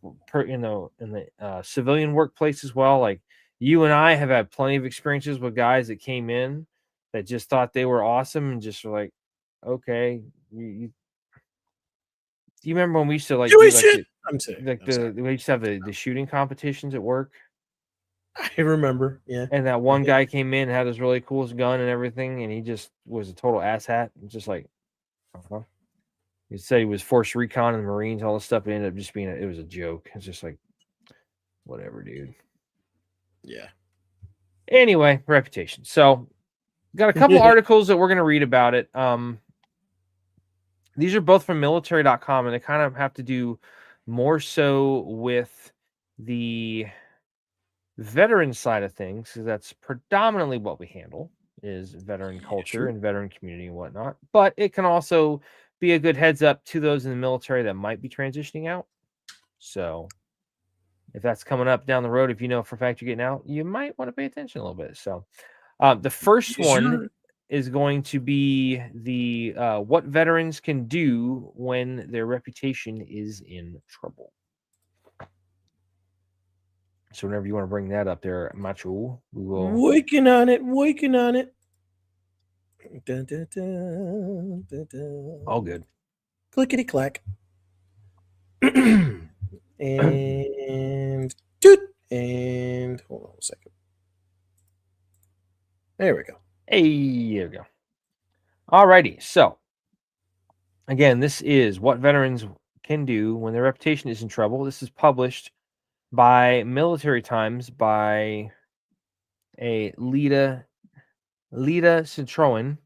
[SPEAKER 2] civilian workplace as well. Like you and I have had plenty of experiences with guys that came in that just thought they were awesome and just were like, okay, do you remember when we used to like do
[SPEAKER 1] Doing
[SPEAKER 2] like
[SPEAKER 1] shit. I'm sorry. I'm sorry.
[SPEAKER 2] we used to have the shooting competitions at work?
[SPEAKER 1] I remember. Yeah.
[SPEAKER 2] And that one guy came in and had his really coolest gun and everything, and he just was a total asshat. Just like, uh-huh. He said he was forced recon in the Marines, all this stuff. It ended up just being it was a joke. It's just like, whatever, dude.
[SPEAKER 1] Yeah.
[SPEAKER 2] Anyway, reputation. So, got a couple articles that we're gonna read about it. These are both from military.com, and they kind of have to do more so with the veteran side of things, because that's predominantly what we handle is veteran culture
[SPEAKER 1] Sure.
[SPEAKER 2] and veteran community and whatnot. But it can also be a good heads up to those in the military that might be transitioning out. So if that's coming up down the road, if you know for a fact you're getting out, you might want to pay attention a little bit. So the first one
[SPEAKER 1] Sure.
[SPEAKER 2] is going to be the what veterans can do when their reputation is in trouble. So whenever you want to bring that up there, Macho, we will.
[SPEAKER 1] Working on it. Working on it. Dun, dun, dun, dun, dun.
[SPEAKER 2] All good.
[SPEAKER 1] Clickety clack. And toot. And hold on a second. There we go.
[SPEAKER 2] Hey, there we go. Alrighty. So again, this is what veterans can do when their reputation is in trouble. This is published by Military Times by a Lita Citroen.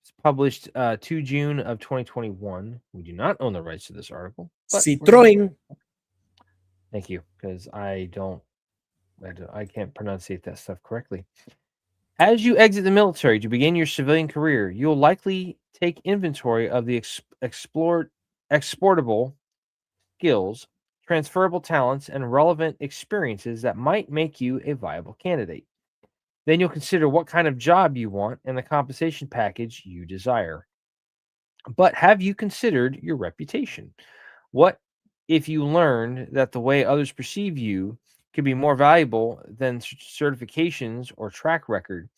[SPEAKER 2] It's published 2 June of 2021. We do not own the rights to this article. But
[SPEAKER 1] Citroen.
[SPEAKER 2] thank you, because I can't pronunciate that stuff correctly. As you exit the military to begin your civilian career, you'll likely take inventory of the exportable skills, transferable talents, and relevant experiences that might make you a viable candidate. Then you'll consider what kind of job you want and the compensation package you desire. But have you considered your reputation? What if you learned that the way others perceive you could be more valuable than certifications or track record?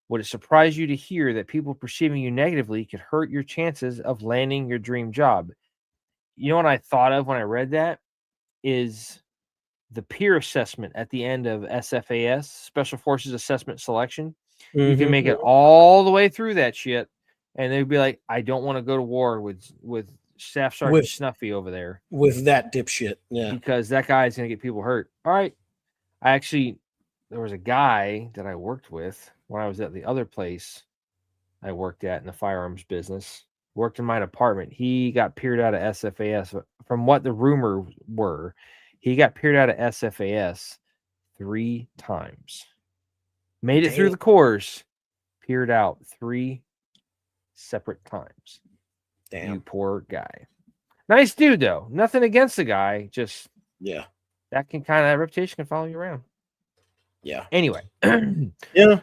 [SPEAKER 2] Would it surprise you to hear that people perceiving you negatively could hurt your chances of landing your dream job? You know what I thought of when I read that is the peer assessment at the end of SFAS, Special Forces Assessment Selection. You can make it all the way through that shit, and they'd be like, "I don't want to go to war with Staff Sergeant Snuffy over there
[SPEAKER 1] with that dipshit." Yeah,
[SPEAKER 2] because that guy's gonna get people hurt." All right, there was a guy that I worked with when I was at the other place I worked at in the firearms business. Worked in my department. He got peered out of SFAS. From what the rumors were, he got peered out of SFAS 3 times. Made it through the course, peered out 3 separate times.
[SPEAKER 1] Damn.
[SPEAKER 2] You poor guy. Nice dude though. Nothing against the guy. Just that reputation can follow you around.
[SPEAKER 1] Yeah.
[SPEAKER 2] Anyway.
[SPEAKER 1] Yeah.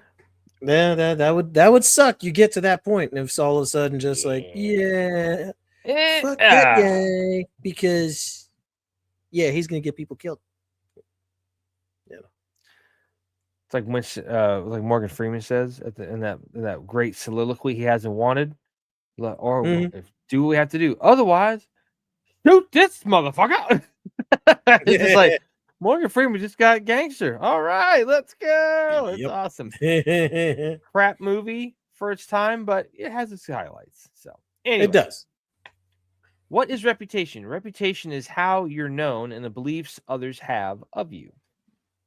[SPEAKER 1] That would suck. You get to that point, and it's all of a sudden just like, fuck that guy, because he's gonna get people killed. Yeah.
[SPEAKER 2] It's like when like Morgan Freeman says in that great soliloquy he hasn't wanted. Or do what we have to do. Otherwise, shoot this motherfucker. It's just like Morgan Freeman just got gangster. All right, let's go. It's awesome. Crap movie for its time, but it has its highlights. So anyway,
[SPEAKER 1] it does.
[SPEAKER 2] What is reputation? Reputation is how you're known and the beliefs others have of you.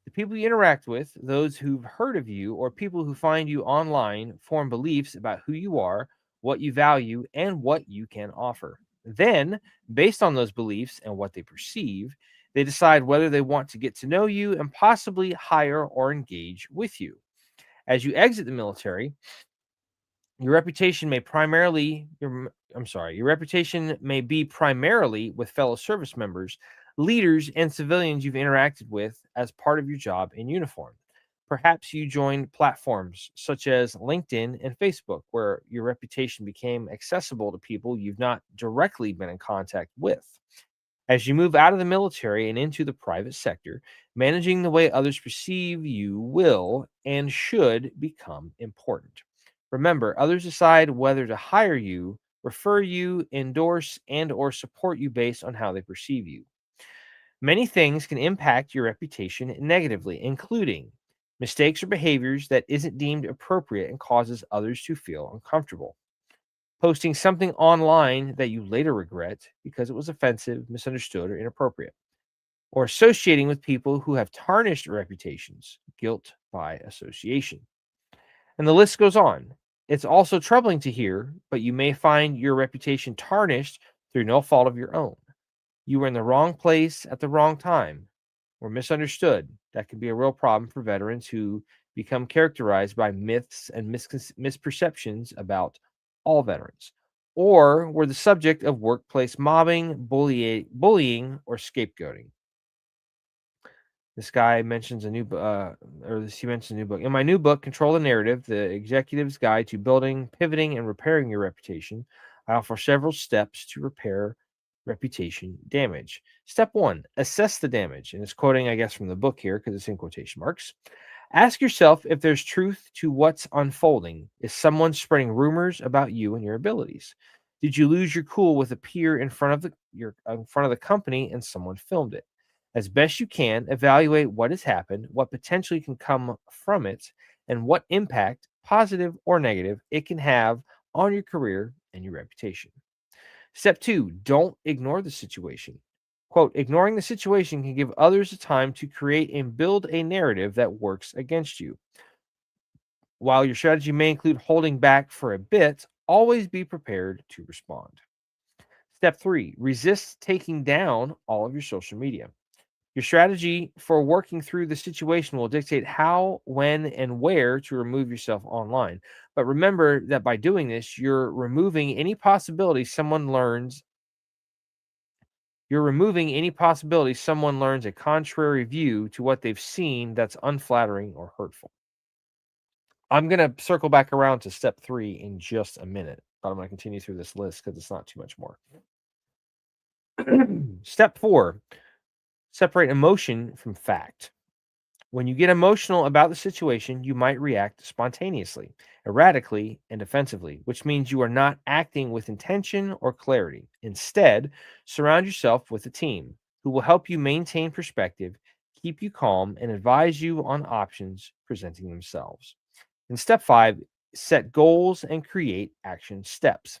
[SPEAKER 2] The people you interact with, those who've heard of you, or people who find you online form beliefs about who you are, what you value, and what you can offer. Then, based on those beliefs and what they perceive, They decide whether they want to get to know you and possibly hire or engage with you. As you exit the military, your reputation may your reputation may be primarily with fellow service members, leaders, and civilians you've interacted with as part of your job in uniform. Perhaps you joined platforms such as LinkedIn and Facebook, where your reputation became accessible to people you've not directly been in contact with. As you move out of the military and into the private sector, managing the way others perceive you will and should become important. Remember, others decide whether to hire you, refer you, endorse, and or support you based on how they perceive you. Many things can impact your reputation negatively, including mistakes or behaviors that isn't deemed appropriate and causes others to feel uncomfortable. Posting something online that you later regret because it was offensive, misunderstood, or inappropriate. Or associating with people who have tarnished reputations, guilt by association. And the list goes on. It's also troubling to hear, but you may find your reputation tarnished through no fault of your own. You were in the wrong place at the wrong time or misunderstood. That can be a real problem for veterans who become characterized by myths and misperceptions about all veterans, or were the subject of workplace mobbing, bullying, or scapegoating. This guy mentions he mentions a new book. In my new book, Control the Narrative, the Executive's Guide to Building, Pivoting, and Repairing Your Reputation, I offer several steps to repair reputation damage. Step 1, assess the damage. And it's quoting, I guess, from the book here because it's in quotation marks. Ask yourself if there's truth to what's unfolding. Is someone spreading rumors about you and your abilities? Did you lose your cool with a peer in front of the company and someone filmed it? As best you can, evaluate what has happened, what potentially can come from it, and what impact, positive or negative, it can have on your career and your reputation. Step 2, don't ignore the situation. Quote, ignoring the situation can give others the time to create and build a narrative that works against you. While your strategy may include holding back for a bit, always be prepared to respond. Step 3, resist taking down all of your social media. Your strategy for working through the situation will dictate how, when, and where to remove yourself online. But remember that by doing this, you're removing any possibility someone learns a contrary view to what they've seen that's unflattering or hurtful. I'm going to circle back around to step 3 in just a minute, but I'm going to continue through this list because it's not too much more. Step 4, separate emotion from fact. When you get emotional about the situation, you might react spontaneously, erratically, and defensively, which means you are not acting with intention or clarity. Instead, surround yourself with a team who will help you maintain perspective, keep you calm, and advise you on options presenting themselves. In step 5, set goals and create action steps.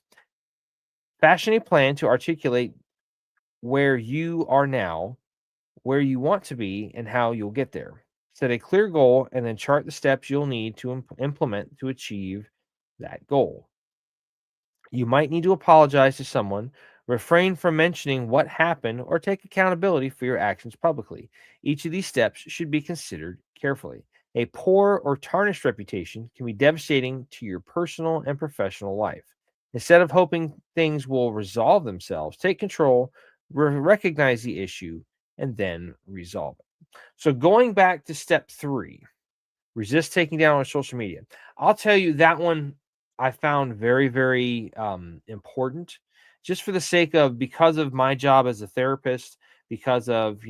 [SPEAKER 2] Fashion a plan to articulate where you are now, where you want to be, and how you'll get there. Set a clear goal and then chart the steps you'll need to implement to achieve that goal. You might need to apologize to someone, refrain from mentioning what happened, or take accountability for your actions publicly. Each of these steps should be considered carefully. A poor or tarnished reputation can be devastating to your personal and professional life. Instead of hoping things will resolve themselves, take control, recognize the issue, and then resolve it. So going back to step 3, resist taking down on social media. I'll tell you that one I found very, very important, just for the sake of, because of my job as a therapist, because of,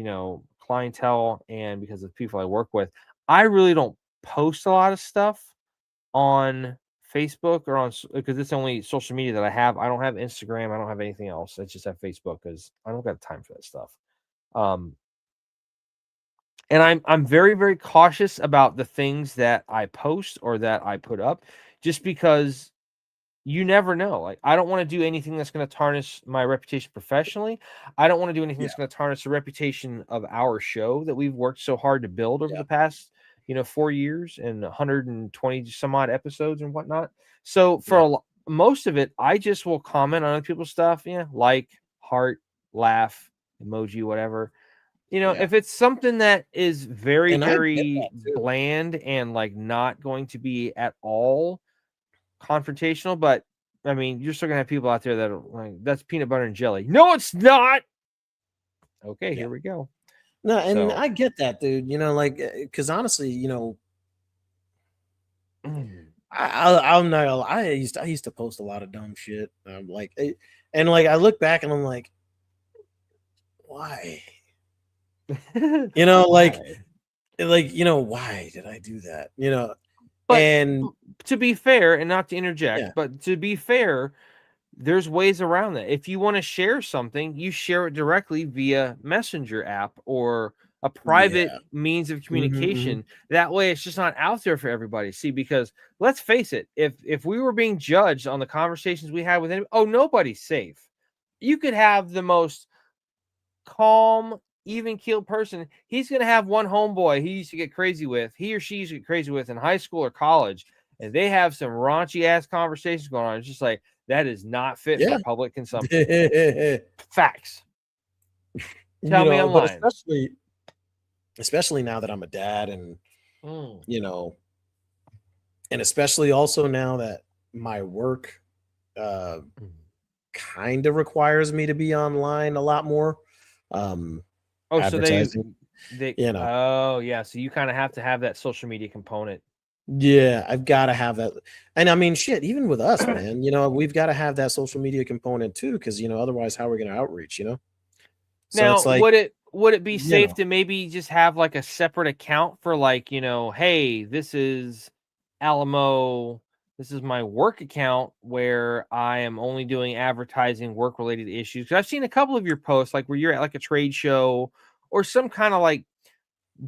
[SPEAKER 2] clientele, and because of people I work with. I really don't post a lot of stuff on Facebook or because it's the only social media that I have. I don't have Instagram. I don't have anything else. I just have Facebook because I don't got time for that stuff. And I'm very, very cautious about the things that I post or that I put up, just because you never know. Like, I don't want to do anything that's going to tarnish my reputation professionally. I don't want to do anything that's going to tarnish the reputation of our show that we've worked so hard to build over the past, 4 years and 120 some odd episodes and whatnot. So for most of it, I just will comment on other people's stuff. Yeah, like, heart, laugh, emoji, whatever. if it's something that is very,
[SPEAKER 1] And I get
[SPEAKER 2] very
[SPEAKER 1] that too.
[SPEAKER 2] bland and like not going to be at all confrontational, but I mean, you're still gonna have people out there that are like, that's peanut butter and jelly. No, it's not. Okay,
[SPEAKER 1] Yeah.
[SPEAKER 2] here we go.
[SPEAKER 1] No, and
[SPEAKER 2] So
[SPEAKER 1] I get that, dude. Like, because honestly, I'm not gonna lie, I used to post a lot of dumb shit. And like I look back and I'm like, why? Like, why did I do that?
[SPEAKER 2] But
[SPEAKER 1] And
[SPEAKER 2] to be fair, and not to interject,
[SPEAKER 1] yeah,
[SPEAKER 2] but to be fair, there's ways around that. If you want to share something, you share it directly via Messenger app or a private
[SPEAKER 1] yeah,
[SPEAKER 2] means of
[SPEAKER 1] hmm
[SPEAKER 2] communication. That way it's just not out there for everybody to see, because let's face it, if we were being judged on the conversations we had with him, nobody's safe. You could have the most calm, even keeled person. He's going to have one homeboy he used to get crazy with, he or she used to get crazy with in high school or college, and they have some raunchy ass conversations going on. It's just like, that is not fit for
[SPEAKER 1] yeah.
[SPEAKER 2] public consumption. Facts. Tell me I'm
[SPEAKER 1] But
[SPEAKER 2] lying.
[SPEAKER 1] especially now that I'm a dad, and and especially also now that my work kind of requires me to be online a lot more.
[SPEAKER 2] So
[SPEAKER 1] Advertising,
[SPEAKER 2] oh yeah, so you kind of have to have that social media component.
[SPEAKER 1] Yeah, I've got to have that. And I mean, shit, even with us, man, we've got to have that social media component too, because otherwise, how are we going to outreach? So
[SPEAKER 2] Now,
[SPEAKER 1] it's like,
[SPEAKER 2] would it be
[SPEAKER 1] you
[SPEAKER 2] safe
[SPEAKER 1] know,
[SPEAKER 2] to maybe just have like a separate account for like, hey, this is Alamo, this is my work account where I am only doing advertising work related issues. 'Cause I've seen a couple of your posts like where you're at like a trade show or some kind of like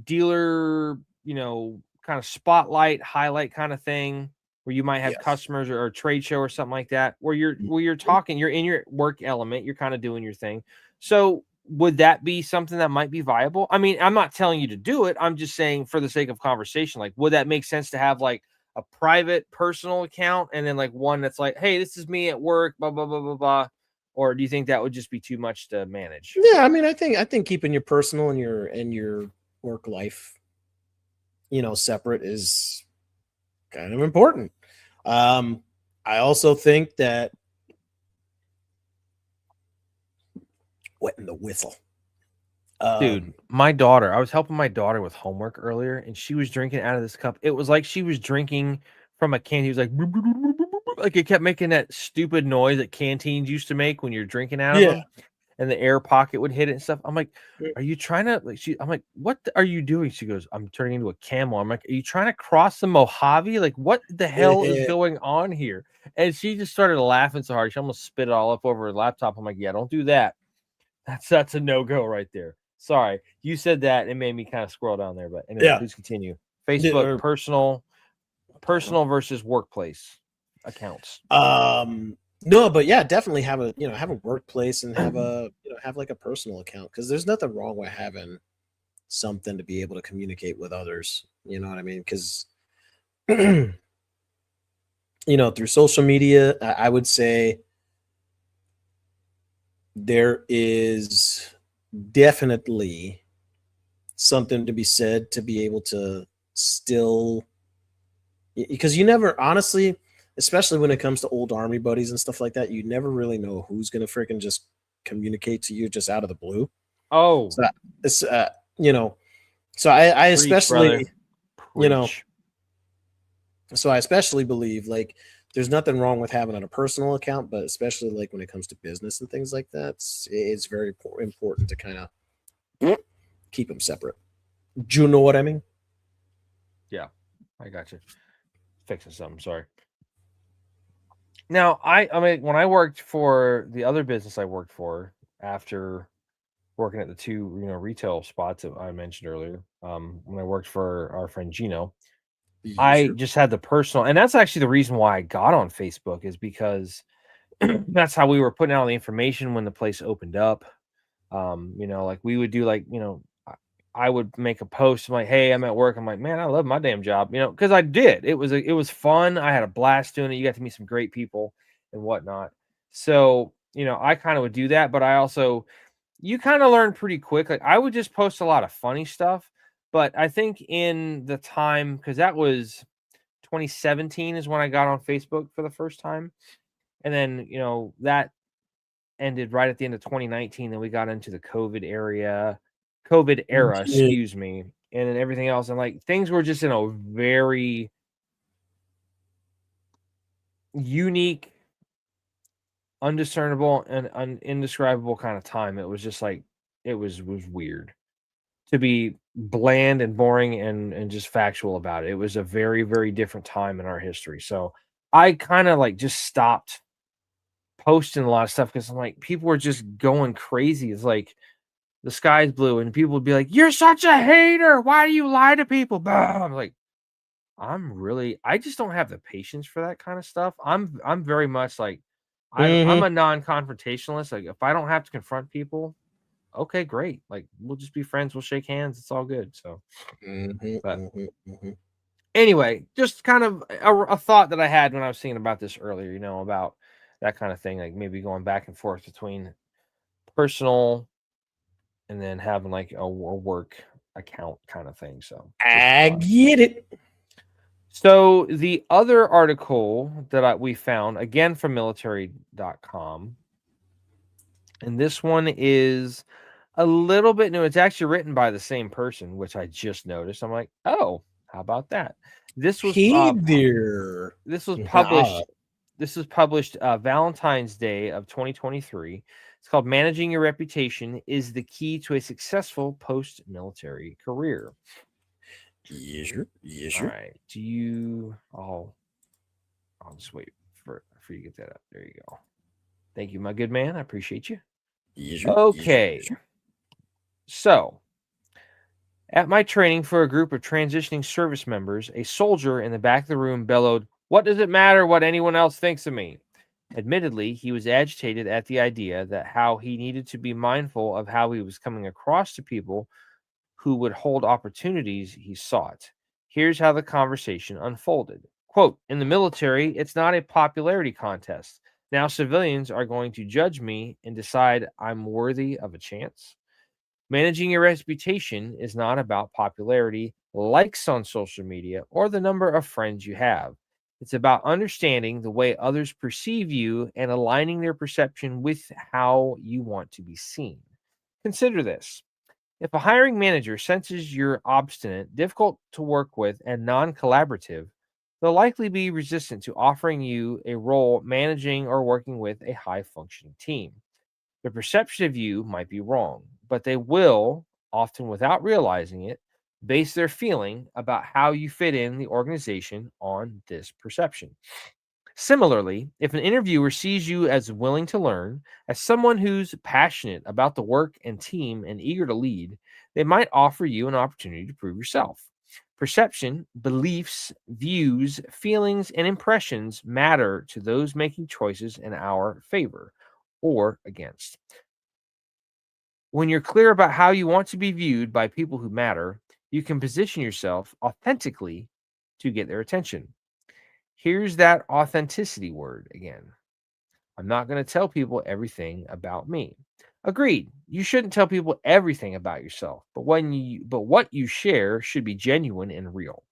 [SPEAKER 2] dealer, kind of spotlight, highlight kind of thing where you might have
[SPEAKER 1] yes.
[SPEAKER 2] customers or a trade show or something like that, where you're talking, you're in your work element, you're kind of doing your thing. So would that be something that might be viable? I mean, I'm not telling you to do it. I'm just saying for the sake of conversation, like, would that make sense to have like a private personal account and then like one that's like, hey, this is me at work, blah, blah, blah, blah, blah. Or do you think that would just be too much to manage?
[SPEAKER 1] Yeah, I mean, I think keeping your personal and your work life, separate is kind of important. I also think that wetting the whistle.
[SPEAKER 2] Dude, my daughter, I was helping my daughter with homework earlier and she was drinking out of this cup. It was like she was drinking from a can. He was like, like it kept making that stupid noise that canteens used to make when you're drinking out of
[SPEAKER 1] Yeah.
[SPEAKER 2] them and the air pocket would hit it and stuff. I'm like, are you trying to I'm like, what are you doing? She goes, I'm turning into a camel. I'm like, are you trying to cross the Mojave? Like, what the hell is going on here? And she just started laughing so hard. She almost spit it all up over her laptop. I'm like, yeah, don't do that. That's a no-go right there. Sorry, you said that. It made me kind of scroll down there, but anyway,
[SPEAKER 1] Yeah.
[SPEAKER 2] please continue. Facebook personal versus workplace accounts.
[SPEAKER 1] No, but yeah, definitely have a workplace and have like a personal account, because there's nothing wrong with having something to be able to communicate with others. You know what I mean? Because through social media, I would say there is definitely something to be said to be able to still, because you never honestly, especially when it comes to old army buddies and stuff like that, you never really know who's gonna freaking just communicate to you just out of the blue.
[SPEAKER 2] Oh,
[SPEAKER 1] So it's so I
[SPEAKER 2] preach,
[SPEAKER 1] especially
[SPEAKER 2] brother.
[SPEAKER 1] you know
[SPEAKER 2] Preach.
[SPEAKER 1] so I especially believe, like, there's nothing wrong with having a personal account, but especially like when it comes to business and things like that, it's very important to kind of keep them separate. Do you know what I mean?
[SPEAKER 2] Yeah, I got you. Fixing something. Sorry. Now, I mean, when I worked for the other business I worked for after working at the two, retail spots that I mentioned earlier, when I worked for our friend Gino,
[SPEAKER 1] Yes,
[SPEAKER 2] I
[SPEAKER 1] sir.
[SPEAKER 2] just had the personal, and that's actually the reason why I got on Facebook is because that's how we were putting out all the information when the place opened up. Like we would do like, I would make a post. I'm like, hey, I'm at work. I'm like, man, I love my damn job, because I did. It was fun. I had a blast doing it. You got to meet some great people and whatnot. So, I kind of would do that, but I also you kind of learn pretty quick. Like I would just post a lot of funny stuff, but I think in the time, because that was 2017 is when I got on Facebook for the first time. And then, that ended right at the end of 2019. Then we got into the COVID era,
[SPEAKER 1] Yeah.
[SPEAKER 2] excuse me. And then everything else. And like things were just in a very unique, undiscernible, and indescribable kind of time. It was just like, it was weird to be bland and boring and just factual about it. It was a very, very different time in our history. So I kind of like just stopped posting a lot of stuff because I'm like, people were just going crazy. It's like the sky's blue, and people would be like, "You're such a hater. Why do you lie to people?" Blah. I'm like, I just don't have the patience for that kind of stuff. I'm very much like I'm a non-confrontationalist. Like if I don't have to confront people, okay, great. Like we'll just be friends. We'll shake hands. It's all good. So, but anyway, just kind of a thought that I had when I was thinking about this earlier. About that kind of thing, like maybe going back and forth between personal and then having like a work account kind of thing. So
[SPEAKER 1] I get it.
[SPEAKER 2] So the other article that we found, again from military.com, and this one is a little bit new. It's actually written by the same person, which I just noticed. I'm like, oh, how about that? This was
[SPEAKER 1] Hey there.
[SPEAKER 2] this was published. This was published Valentine's Day of 2023. It's called "Managing Your Reputation is the Key to a Successful Post-Military Career."
[SPEAKER 1] Yes, sir. Yes,
[SPEAKER 2] All
[SPEAKER 1] sir.
[SPEAKER 2] right. Do you? I'll just wait for you to get that up. There you go. Thank you, my good man. I appreciate you.
[SPEAKER 1] Yes, sir.
[SPEAKER 2] Okay.
[SPEAKER 1] Yes, sir.
[SPEAKER 2] So, at my training for a group of transitioning service members, a soldier in the back of the room bellowed, "What does it matter what anyone else thinks of me?" Admittedly, he was agitated at the idea that how he needed to be mindful of how he was coming across to people who would hold opportunities he sought. Here's how the conversation unfolded. Quote, "In the military, it's not a popularity contest. Now civilians are going to judge me and decide I'm worthy of a chance. Managing your reputation is not about popularity, likes on social media, or the number of friends you have. It's about understanding the way others perceive you and aligning their perception with how you want to be seen. Consider this. If a hiring manager senses you're obstinate, difficult to work with, and non collaborative, they'll likely be resistant to offering you a role managing or working with a high functioning team. The perception of you might be wrong, but they will, often without realizing it, base their feeling about how you fit in the organization on this perception. Similarly, if an interviewer sees you as willing to learn, as someone who's passionate about the work and team and eager to lead, they might offer you an opportunity to prove yourself. Perception, beliefs, views, feelings, and impressions matter to those making choices in our favor or against. When you're clear about how you want to be viewed by people who matter, you can position yourself authentically to get their attention. Here's that authenticity word again. I'm not going to tell people everything about me. Agreed. You shouldn't tell people everything about yourself, but what you share should be genuine and real.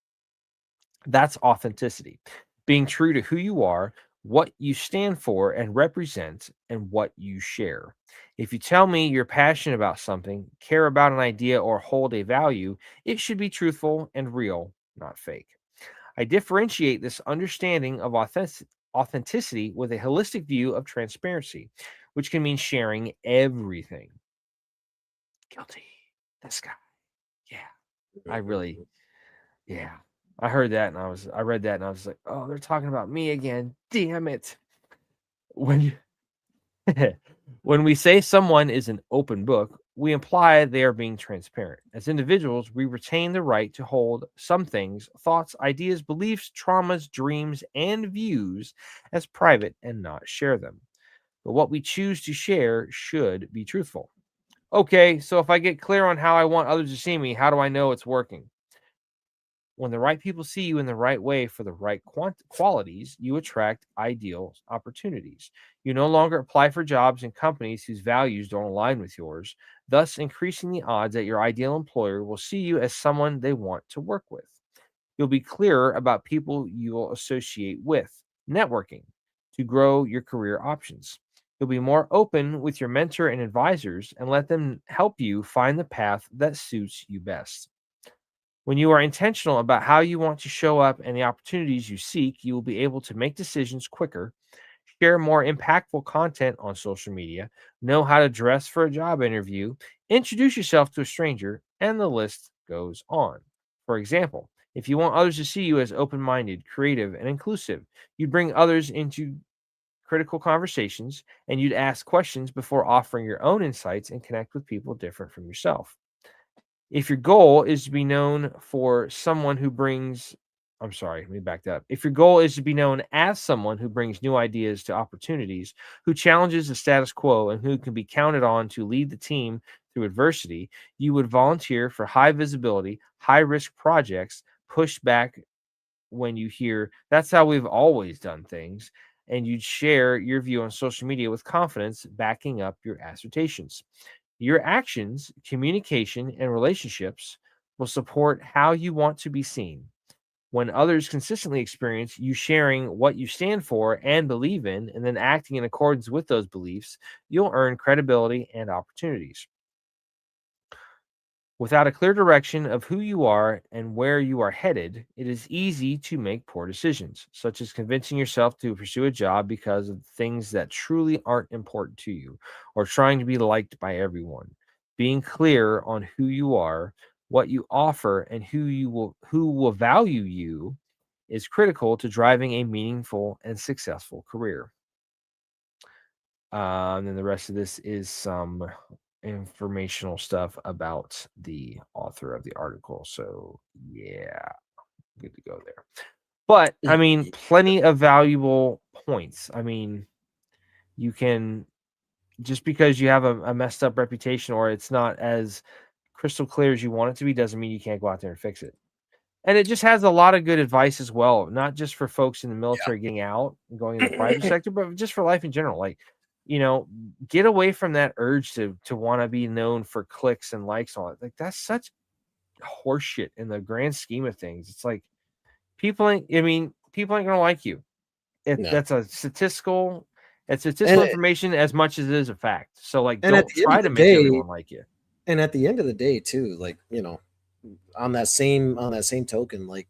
[SPEAKER 2] That's authenticity. Being true to who you are, what you stand for and represent, and what you share. If you tell me you're passionate about something, care about an idea, or hold a value, it should be truthful and real, not fake. I differentiate this understanding of authenticity with a holistic view of transparency, which can mean sharing everything. Guilty. This guy. Yeah. I really, yeah. I heard that and I read that and I was like, oh, they're talking about me again. Damn it. When you when we say someone is an open book, we imply they are being transparent. As individuals, we retain the right to hold some things, thoughts, ideas, beliefs, traumas, dreams, and views as private and not share them. But what we choose to share should be truthful. Okay, so if I get clear on how I want others to see me, how do I know it's working? When the right people see you in the right way for the right qualities, you attract ideal opportunities. You no longer apply for jobs in companies whose values don't align with yours, thus increasing the odds that your ideal employer will see you as someone they want to work with. You'll be clearer about people you'll associate with, networking to grow your career options. You'll be more open with your mentor and advisors and let them help you find the path that suits you best. When you are intentional about how you want to show up and the opportunities you seek, you will be able to make decisions quicker, share more impactful content on social media, know how to dress for a job interview, introduce yourself to a stranger, and the list goes on. For example, if you want others to see you as open minded, creative, and inclusive, you'd bring others into critical conversations and you'd ask questions before offering your own insights and connect with people different from yourself. If your goal is to be known for someone who brings, I'm sorry, let me back that up. If your goal is to be known as someone who brings new ideas to opportunities, who challenges the status quo, and who can be counted on to lead the team through adversity, you would volunteer for high visibility, high risk projects, push back when you hear that's how we've always done things, and you'd share your view on social media with confidence, backing up your assertions. Your actions, communication, and relationships will support how you want to be seen. When others consistently experience you sharing what you stand for and believe in, and then acting in accordance with those beliefs, you'll earn credibility and opportunities. Without a clear direction of who you are and where you are headed, it is easy to make poor decisions, such as convincing yourself to pursue a job because of things that truly aren't important to you, or trying to be liked by everyone. Being clear on who you are, what you offer, and who will value you is critical to driving a meaningful and successful career. And then the rest of this is some informational stuff about the author of the article. So, yeah, good to go there. But I mean, plenty of valuable points. I mean, you can just because you have a messed up reputation or it's not as crystal clear as you want it to be doesn't mean you can't go out there and fix it. And it just has a lot of good advice as well, not just for folks in the military getting out and going in the private sector, but just for life in general. Like, get away from that urge to want to be known for clicks and likes on it. Like that's such horseshit in the grand scheme of things. It's like people ain't gonna like you.
[SPEAKER 1] No.
[SPEAKER 2] That's statistical
[SPEAKER 1] And,
[SPEAKER 2] information as much as it is a fact. So like
[SPEAKER 1] and at
[SPEAKER 2] don't
[SPEAKER 1] the end
[SPEAKER 2] try
[SPEAKER 1] of
[SPEAKER 2] to
[SPEAKER 1] the
[SPEAKER 2] make
[SPEAKER 1] day,
[SPEAKER 2] everyone like you.
[SPEAKER 1] and at the end of the day, too, like on that same token, like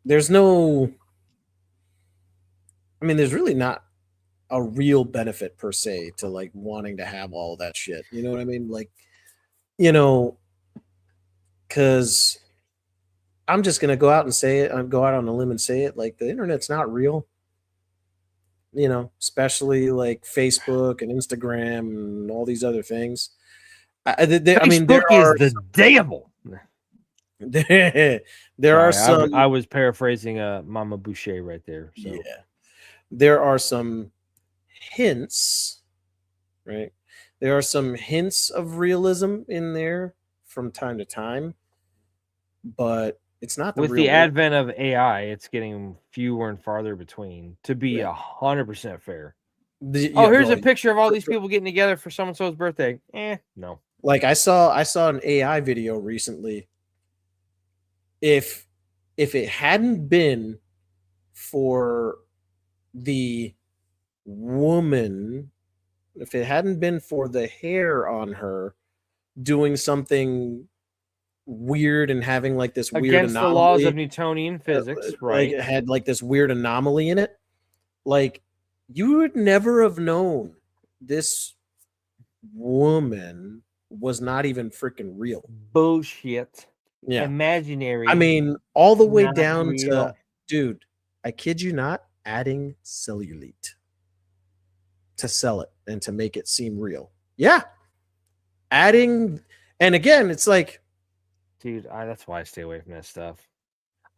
[SPEAKER 1] there's no, I mean, there's really not a real benefit per se to like wanting to have all that shit. You know what I mean? Like, you know, because I'm just gonna go out and say it. Go out on a limb and say it. Like the internet's not real. Especially like Facebook and Instagram and all these other things. I mean, there
[SPEAKER 2] Facebook is
[SPEAKER 1] are
[SPEAKER 2] the devil.
[SPEAKER 1] there are
[SPEAKER 2] Sorry, I
[SPEAKER 1] some
[SPEAKER 2] was paraphrasing Mama Boucher right there. So
[SPEAKER 1] yeah, there are some hints, right? There are some hints of realism in there from time to time, but it's not the
[SPEAKER 2] with
[SPEAKER 1] real
[SPEAKER 2] the
[SPEAKER 1] world.
[SPEAKER 2] advent of AI, it's getting fewer and farther between. To be
[SPEAKER 1] Yeah.
[SPEAKER 2] 100% fair. Oh,
[SPEAKER 1] Yeah,
[SPEAKER 2] here's
[SPEAKER 1] well,
[SPEAKER 2] a picture of all these people getting together for so and so's birthday. No.
[SPEAKER 1] like I saw an AI video recently. If it hadn't been for the woman, if it hadn't been for the hair on her doing something weird and having like this weird
[SPEAKER 2] Against the laws of
[SPEAKER 1] anomaly,
[SPEAKER 2] Newtonian physics,
[SPEAKER 1] like
[SPEAKER 2] right?
[SPEAKER 1] it had like this weird anomaly in it, like you would never have known this woman was not even freaking real.
[SPEAKER 2] Bullshit.
[SPEAKER 1] Yeah. I
[SPEAKER 2] Imaginary,
[SPEAKER 1] mean, all the way
[SPEAKER 2] not
[SPEAKER 1] down to,
[SPEAKER 2] real.
[SPEAKER 1] dude, I kid you not, adding cellulite to sell it and to make it seem real. Yeah. Adding, and again, it's like,
[SPEAKER 2] Dude, that's why I stay away from that stuff.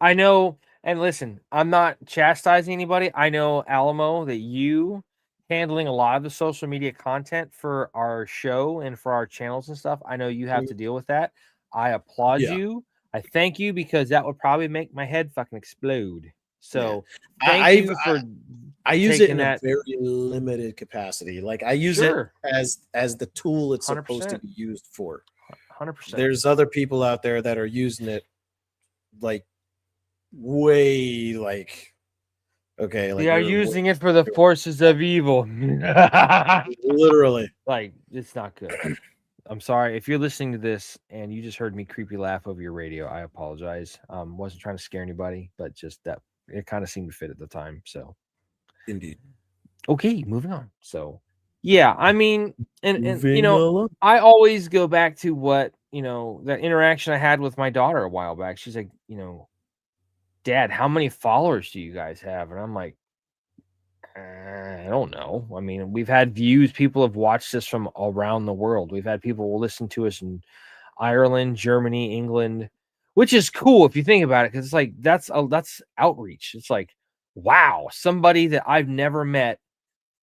[SPEAKER 2] I know, and listen, I'm not chastising anybody. I know, Alamo, that you handling a lot of the social media content for our show and for our channels and stuff. I know you have to deal with that. I applaud
[SPEAKER 1] yeah,
[SPEAKER 2] you. I thank you because that would probably make my head fucking explode.
[SPEAKER 1] Yeah.
[SPEAKER 2] So
[SPEAKER 1] I,
[SPEAKER 2] thank
[SPEAKER 1] I've
[SPEAKER 2] you for
[SPEAKER 1] I use it
[SPEAKER 2] taking
[SPEAKER 1] in a
[SPEAKER 2] that.
[SPEAKER 1] very limited capacity. Like I use it
[SPEAKER 2] Sure,
[SPEAKER 1] as the tool it's supposed to
[SPEAKER 2] 100%,
[SPEAKER 1] be used for.
[SPEAKER 2] 100%.
[SPEAKER 1] There's other people out there that are using it like way like okay,
[SPEAKER 2] They
[SPEAKER 1] like
[SPEAKER 2] are
[SPEAKER 1] you're
[SPEAKER 2] using it for the forces of evil.
[SPEAKER 1] literally.
[SPEAKER 2] Like, it's not good. I'm sorry if you're listening to this and you just heard me creepy laugh over your radio. I apologize. Wasn't trying to scare anybody, but just that it kind of seemed to fit at the time. So
[SPEAKER 1] Indeed.
[SPEAKER 2] okay, moving on. So yeah, I mean, and
[SPEAKER 1] Moving along.
[SPEAKER 2] I always go back to what that interaction I had with my daughter a while back. She's like, Dad, how many followers do you guys have? And I'm like, I don't know. I mean, we've had views. People have watched this from around the world. We've had people listen to us in Ireland, Germany, England, which is cool if you think about it, because it's like that's outreach. It's like, wow, somebody that I've never met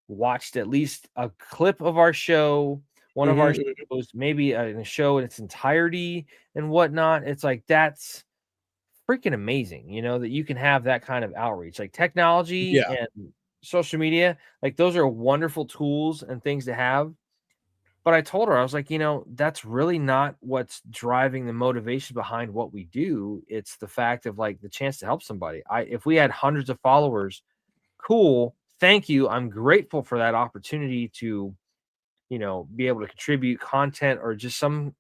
[SPEAKER 2] watched at least a clip of our show, one of our
[SPEAKER 1] Mhm.
[SPEAKER 2] shows, maybe a show in its entirety and whatnot. It's like that's freaking amazing, that you can have that kind of outreach. Like technology
[SPEAKER 1] Yeah.
[SPEAKER 2] and social media, like those are wonderful tools and things to have. But I told her, I was like, that's really not what's driving the motivation behind what we do. It's the fact of like the chance to help somebody. If we had hundreds of followers, cool. Thank you. I'm grateful for that opportunity to, be able to contribute content or just some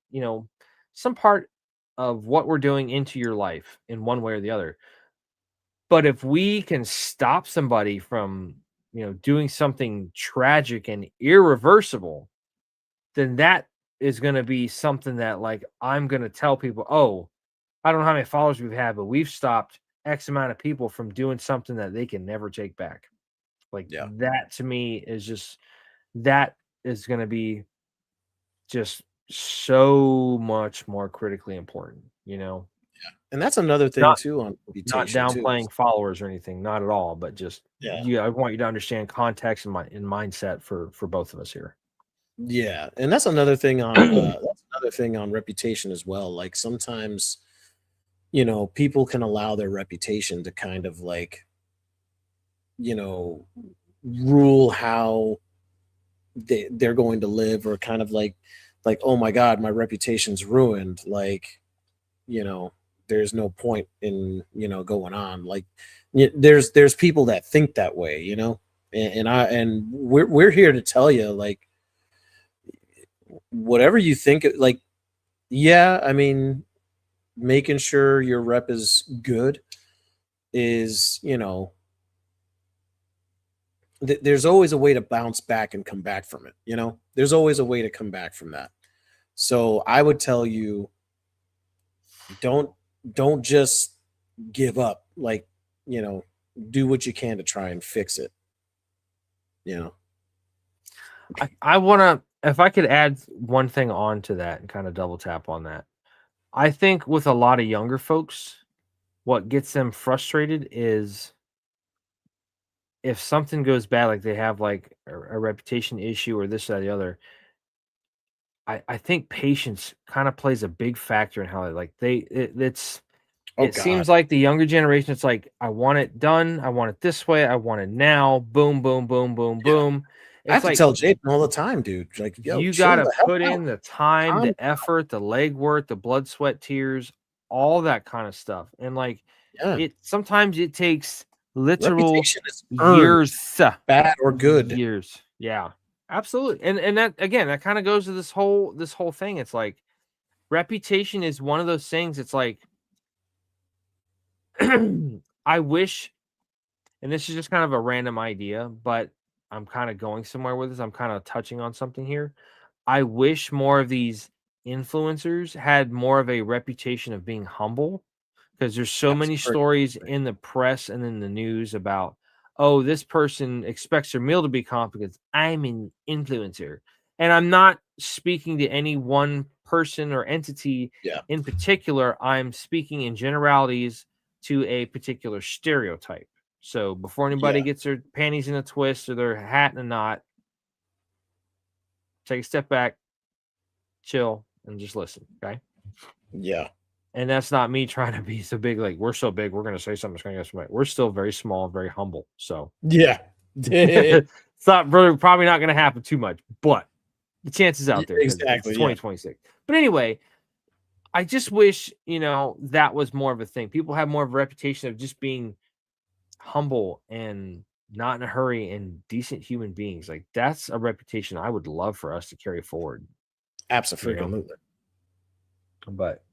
[SPEAKER 2] part of what we're doing into your life in one way or the other. But if we can stop somebody from, doing something tragic and irreversible, then that is going to be something that like I'm going to tell people, oh, I don't know how many followers we've had, but we've stopped X amount of people from doing something that they can never take back. Like
[SPEAKER 1] Yeah.
[SPEAKER 2] that to me is just that is going to be just so much more critically important,
[SPEAKER 1] And that's another thing
[SPEAKER 2] not
[SPEAKER 1] too on
[SPEAKER 2] not
[SPEAKER 1] reputation too.
[SPEAKER 2] downplaying followers or anything, not at all, but just
[SPEAKER 1] Yeah.
[SPEAKER 2] I want you to understand context and mindset for both of us here.
[SPEAKER 1] Yeah. And that's another thing on reputation as well. Like sometimes, people can allow their reputation to kind of like, you know, rule how they're going to live or kind of like oh my god, my reputation's ruined, like you know there's no point in going on, like there's people that think that way, and we're here to tell you like whatever you think, like yeah, I mean making sure your rep is good is there's always a way to bounce back and come back from it, there's always a way to come back from that. So I would tell you, don't don't just give up, like you know do what you can to try and fix it, you know
[SPEAKER 2] I want to, if I could add one thing on to that and kind of double tap on that. I think with a lot of younger folks, what gets them frustrated is if something goes bad, like they have like a reputation issue or this or the other. I think patience kind of plays a big factor in how they like
[SPEAKER 1] oh
[SPEAKER 2] it
[SPEAKER 1] god,
[SPEAKER 2] seems like the younger generation, it's like, I want it done, I want it this way, I want it now, boom, boom, boom, boom,
[SPEAKER 1] yeah,
[SPEAKER 2] boom.
[SPEAKER 1] I have
[SPEAKER 2] It's
[SPEAKER 1] to
[SPEAKER 2] like
[SPEAKER 1] tell Jaden all the time, dude, like yo,
[SPEAKER 2] you
[SPEAKER 1] chill
[SPEAKER 2] gotta
[SPEAKER 1] the hell
[SPEAKER 2] put
[SPEAKER 1] out,
[SPEAKER 2] in the time,
[SPEAKER 1] calm.
[SPEAKER 2] the effort, the legwork, the blood, sweat, tears, all that kind of stuff. And like
[SPEAKER 1] Yeah,
[SPEAKER 2] it sometimes it takes literal
[SPEAKER 1] reputation is earned,
[SPEAKER 2] years.
[SPEAKER 1] bad or good.
[SPEAKER 2] Years. Yeah. Absolutely. And that again, that kind of goes to this whole thing. It's like reputation is one of those things. It's like I wish, and this is just kind of a random idea, but I'm kind of going somewhere with this. I'm kind of touching on something here. I wish more of these influencers had more of a reputation of being humble, because there's so
[SPEAKER 1] That's
[SPEAKER 2] many
[SPEAKER 1] a very
[SPEAKER 2] stories
[SPEAKER 1] good
[SPEAKER 2] in the press and in the news about, oh, this person expects their meal to be comped because I'm an influencer. And I'm not speaking to any one person or entity
[SPEAKER 1] yeah,
[SPEAKER 2] in particular. I'm speaking in generalities to a particular stereotype. So before anybody
[SPEAKER 1] yeah,
[SPEAKER 2] gets their panties in a twist or their hat in a knot, take a step back, chill, and just listen. Okay.
[SPEAKER 1] yeah.
[SPEAKER 2] And that's not me trying to be so big. Like, we're so big, we're going to say something that's going to get somebody. We're still very small, very humble. So
[SPEAKER 1] Yeah.
[SPEAKER 2] it's not really, probably not going to happen too much, but the chances out there, because
[SPEAKER 1] Exactly,
[SPEAKER 2] it's
[SPEAKER 1] yeah.
[SPEAKER 2] 2026. But anyway, I just wish, that was more of a thing. People have more of a reputation of just being humble and not in a hurry and decent human beings. Like, that's a reputation I would love for us to carry forward.
[SPEAKER 1] Absolutely.
[SPEAKER 2] But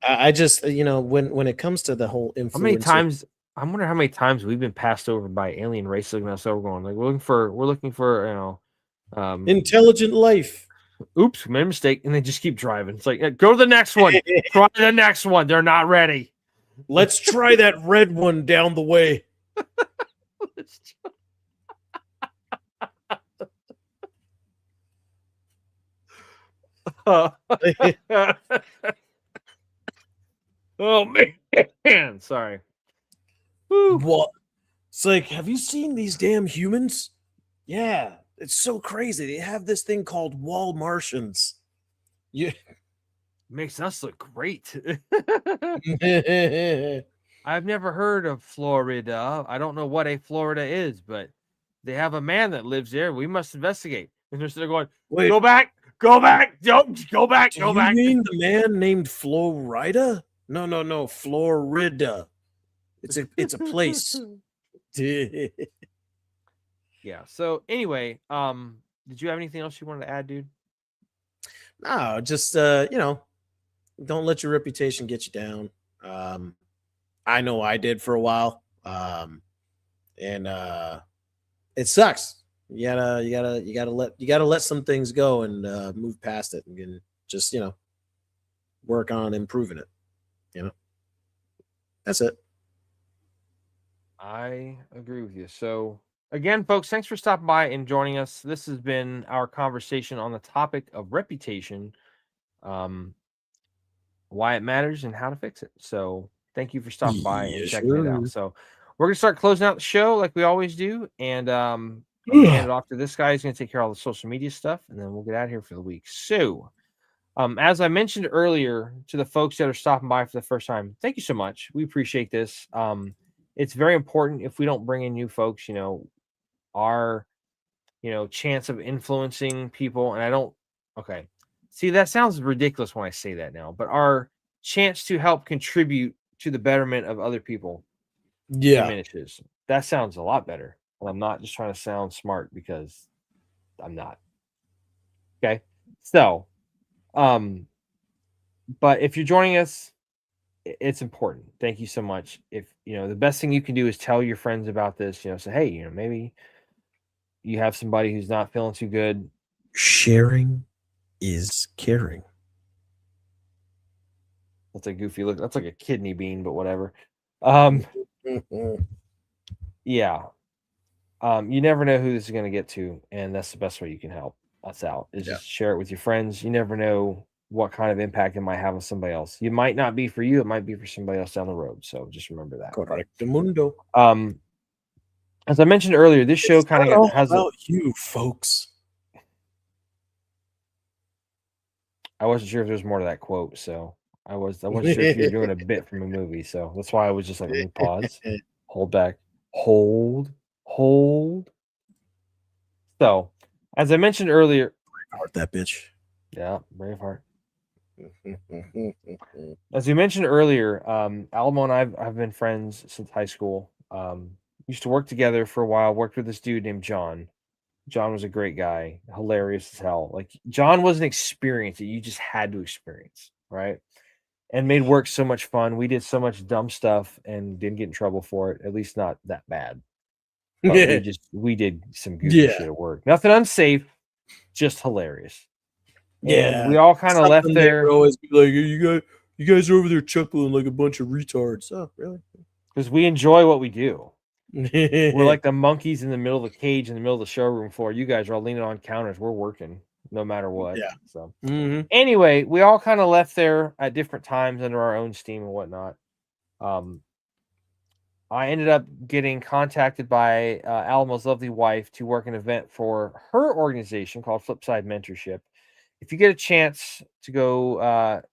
[SPEAKER 1] I just, when it comes to the whole
[SPEAKER 2] how many
[SPEAKER 1] influencer,
[SPEAKER 2] times, I wonder how many times we've been passed over by alien race looking at us over going, like, we're looking for,
[SPEAKER 1] intelligent life.
[SPEAKER 2] oops, made a mistake, and they just keep driving. It's like, go to the next one. Try the next one. They're not ready.
[SPEAKER 1] Let's try that red one down the way.
[SPEAKER 2] Oh man, sorry. Woo.
[SPEAKER 1] What? It's like, have you seen these damn humans? Yeah, it's so crazy. They have this thing called wall Martians. Yeah.
[SPEAKER 2] Makes us look great. I've never heard of Florida. I don't know what a Florida is, but they have a man that lives there. We must investigate. And they're going,
[SPEAKER 1] Wait,
[SPEAKER 2] go back, don't go back,
[SPEAKER 1] do
[SPEAKER 2] go
[SPEAKER 1] you
[SPEAKER 2] back.
[SPEAKER 1] mean the man named Florida? No, Florida. It's a place.
[SPEAKER 2] Yeah. So anyway, did you have anything else you wanted to add, dude?
[SPEAKER 1] No, just don't let your reputation get you down. I know I did for a while. And it sucks. You gotta let some things go and move past it and just work on improving it. That's it.
[SPEAKER 2] I agree with you. So again, folks, thanks for stopping by and joining us. This has been our conversation on the topic of reputation, why it matters and how to fix it. So thank you for stopping by and checking it out. So we're gonna start closing out the show like we always do, and I'm gonna hand it off to this guy. He's gonna take care of all the social media stuff, and then we'll get out of here for the week. So as I mentioned earlier to the folks that are stopping by for the first time, thank you so much. We appreciate this. It's very important. If we don't bring in new folks, our chance of influencing people, and I don't, okay, see, that sounds ridiculous when I say that now, but our chance to help contribute to the betterment of other people diminishes. That sounds a lot better, and I'm not just trying to sound smart, because I'm not. Okay, so but if you're joining us, it's important. Thank you so much. If the best thing you can do is tell your friends about this, say, hey, maybe you have somebody who's not feeling too good.
[SPEAKER 1] Sharing is caring.
[SPEAKER 2] That's a goofy look. That's like a kidney bean, but whatever. Yeah. You never know who this is going to get to, and that's the best way you can help us out, is just share it with your friends. You never know what kind of impact it might have on somebody else. It might not be for you, it might be for somebody else down the road. So just remember that.
[SPEAKER 1] Correctamundo.
[SPEAKER 2] As I mentioned earlier, this show kind of has
[SPEAKER 1] about you, folks.
[SPEAKER 2] I wasn't sure if there was more to that quote, so I wasn't sure if you were doing a bit from a movie. So that's why I was just like, let me pause, hold back, hold. So, as I mentioned earlier,
[SPEAKER 1] Braveheart, that bitch.
[SPEAKER 2] Yeah, Braveheart. As we mentioned earlier, Alamo and I've been friends since high school. Used to work together for a while. Worked with this dude named John. John was a great guy, hilarious as hell. Like, John was an experience that you just had to experience, right? And made work so much fun. We did so much dumb stuff and didn't get in trouble for it. At least not that bad. But we did some goofy shit at work. Nothing unsafe, just hilarious. And we all kind of left there.
[SPEAKER 1] Always be like, you guys are over there chuckling like a bunch of retards. Oh, really?
[SPEAKER 2] Because we enjoy what we do. We're like the monkeys in the middle of the cage in the middle of the showroom floor. You guys are all leaning on counters. We're working no matter what.
[SPEAKER 1] Yeah.
[SPEAKER 2] So anyway, we all kind of left there at different times under our own steam and whatnot. I ended up getting contacted by Alamo's lovely wife to work an event for her organization called Flipside Mentorship. if you get a chance to go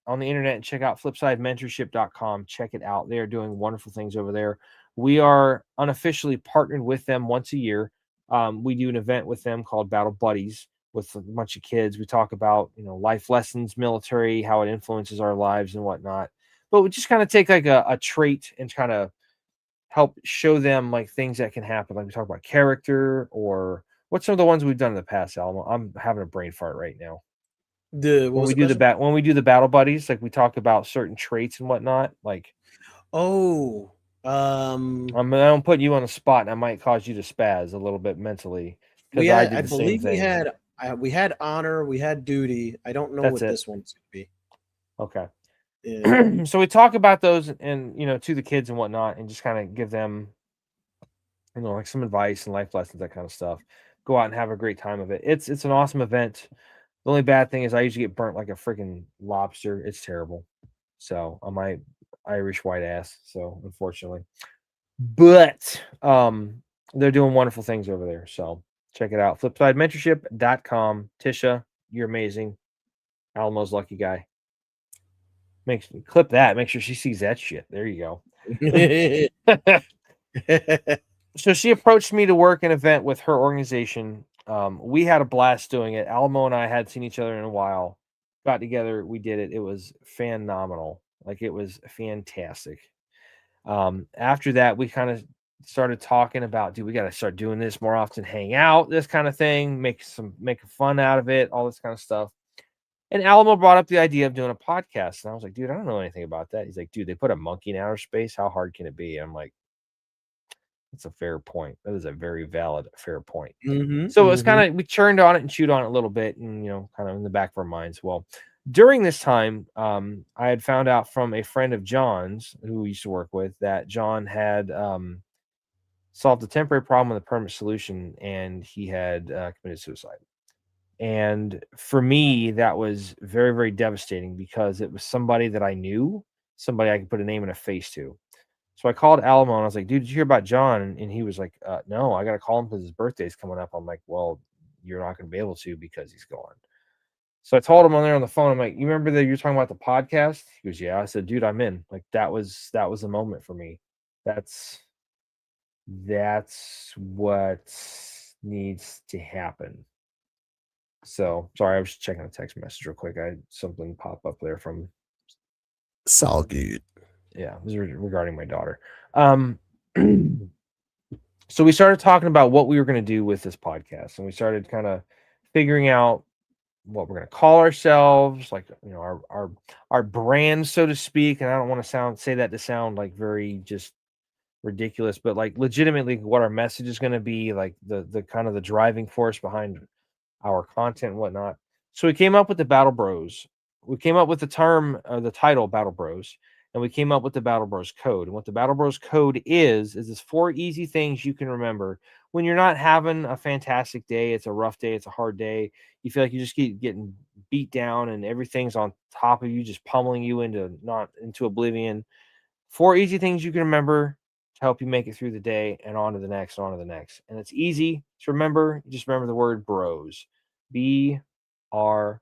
[SPEAKER 2] on the internet and check out flipsidementorship.com, check it out. They are doing wonderful things over there. We are unofficially partnered with them once a year. We do an event with them called Battle Buddies with a bunch of kids. We talk about, life lessons, military, how it influences our lives and whatnot. But we just kind of take like a trait and kind of help show them like things that can happen. Like we talk about character, or what's some of the ones we've done in the past, Alamo? I'm having a brain fart right now.
[SPEAKER 1] What
[SPEAKER 2] When
[SPEAKER 1] was
[SPEAKER 2] we
[SPEAKER 1] the
[SPEAKER 2] do
[SPEAKER 1] question?
[SPEAKER 2] when we do the battle buddies, like we talk about certain traits and whatnot. Like
[SPEAKER 1] Oh,
[SPEAKER 2] I don't put you on the spot, and I might cause you to spaz a little bit mentally because I did
[SPEAKER 1] I
[SPEAKER 2] the same
[SPEAKER 1] believe
[SPEAKER 2] thing.
[SPEAKER 1] we had honor, we had duty. I don't know
[SPEAKER 2] That's
[SPEAKER 1] what
[SPEAKER 2] it.
[SPEAKER 1] this one's gonna be.
[SPEAKER 2] Okay.
[SPEAKER 1] Yeah.
[SPEAKER 2] So we talk about those and to the kids and whatnot, and just kind of give them like some advice and life lessons, that kind of stuff. Go out and have a great time of it. It's an awesome event. The only bad thing is I usually get burnt like a freaking lobster. It's terrible. So I'm my Irish white ass. So unfortunately, but they're doing wonderful things over there. So check it out. Flipsidementorship.com. Tisha, you're amazing. Alamo's lucky guy. Clip that. Make sure she sees that shit. There you go. So she approached me to work an event with her organization. We had a blast doing it. Alamo and I had seen each other in a while. Got together, we did it. It was phenomenal. Like it was fantastic. After that, we kind of started talking about, dude, we got to start doing this more often, hang out, this kind of thing, make fun out of it, all this kind of stuff. And Alamo brought up the idea of doing a podcast. And I was like, dude, I don't know anything about that. He's like, dude, they put a monkey in outer space. How hard can it be? And I'm like, that's a fair point. That is a very valid, fair point. So it was kind of, we churned on it and chewed on it a little bit, and kind of in the back of our minds. Well, during this time, I had found out from a friend of John's who we used to work with that John had solved a temporary problem with a permanent solution, and he had committed suicide. And for me, that was very, very devastating because it was somebody that I knew, somebody I could put a name and a face to. So I called Alamo and I was like, dude, did you hear about John? And he was like, no, I got to call him because his birthday's coming up. I'm like, well, you're not going to be able to because he's gone. So I told him on there on the phone, I'm like, you remember that you're talking about the podcast? He goes, yeah. I said, dude, I'm in. Like that was the moment for me. That's what needs to happen. So sorry, I was checking a text message real quick. I had something pop up there from.
[SPEAKER 1] It's all good.
[SPEAKER 2] Yeah, it was regarding my daughter. So we started talking about what we were going to do with this podcast, and we started kind of figuring out what we're going to call ourselves, like our brand, so to speak. And I don't want to say that to sound like very just ridiculous, but like legitimately what our message is going to be, like the kind of the driving force behind our content and whatnot. So we came up with the Battle Bros. We came up with the term or the title Battle Bros, and we came up with the Battle Bros code. And what the Battle Bros code is this 4 easy things you can remember when you're not having a fantastic day. It's a rough day. It's a hard day. You feel like you just keep getting beat down and everything's on top of you, just pummeling you into oblivion. 4 easy things you can remember to help you make it through the day and on to the next, on to the next. And it's easy to remember. Just remember the word bros. BROS.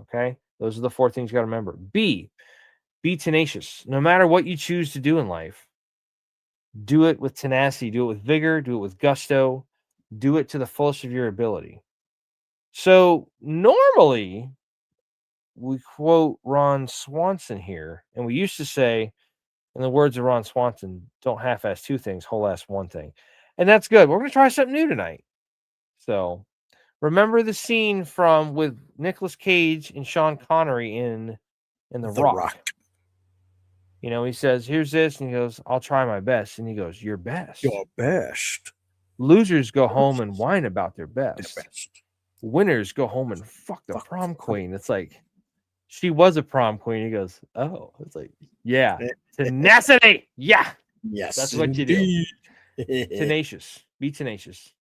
[SPEAKER 2] Okay. Those are the 4 things you got to remember. B, be tenacious. No matter what you choose to do in life, do it with tenacity, do it with vigor, do it with gusto, do it to the fullest of your ability. So normally we quote Ron Swanson here, and we used to say, in the words of Ron Swanson, don't half-ass 2 things, whole-ass 1 thing. And that's good. We're going to try something new tonight. So remember the scene with Nicolas Cage and Sean Connery in The Rock. He says, here's this, and he goes, I'll try my best. And he goes, your best.
[SPEAKER 1] Your best.
[SPEAKER 2] Losers go home and whine about their best. Winners go home and fuck the prom queen. It's like, she was a prom queen. He goes, oh. It's like, yeah. Tenacity. Yeah.
[SPEAKER 1] Yes.
[SPEAKER 2] That's what you do. Tenacious. Be tenacious.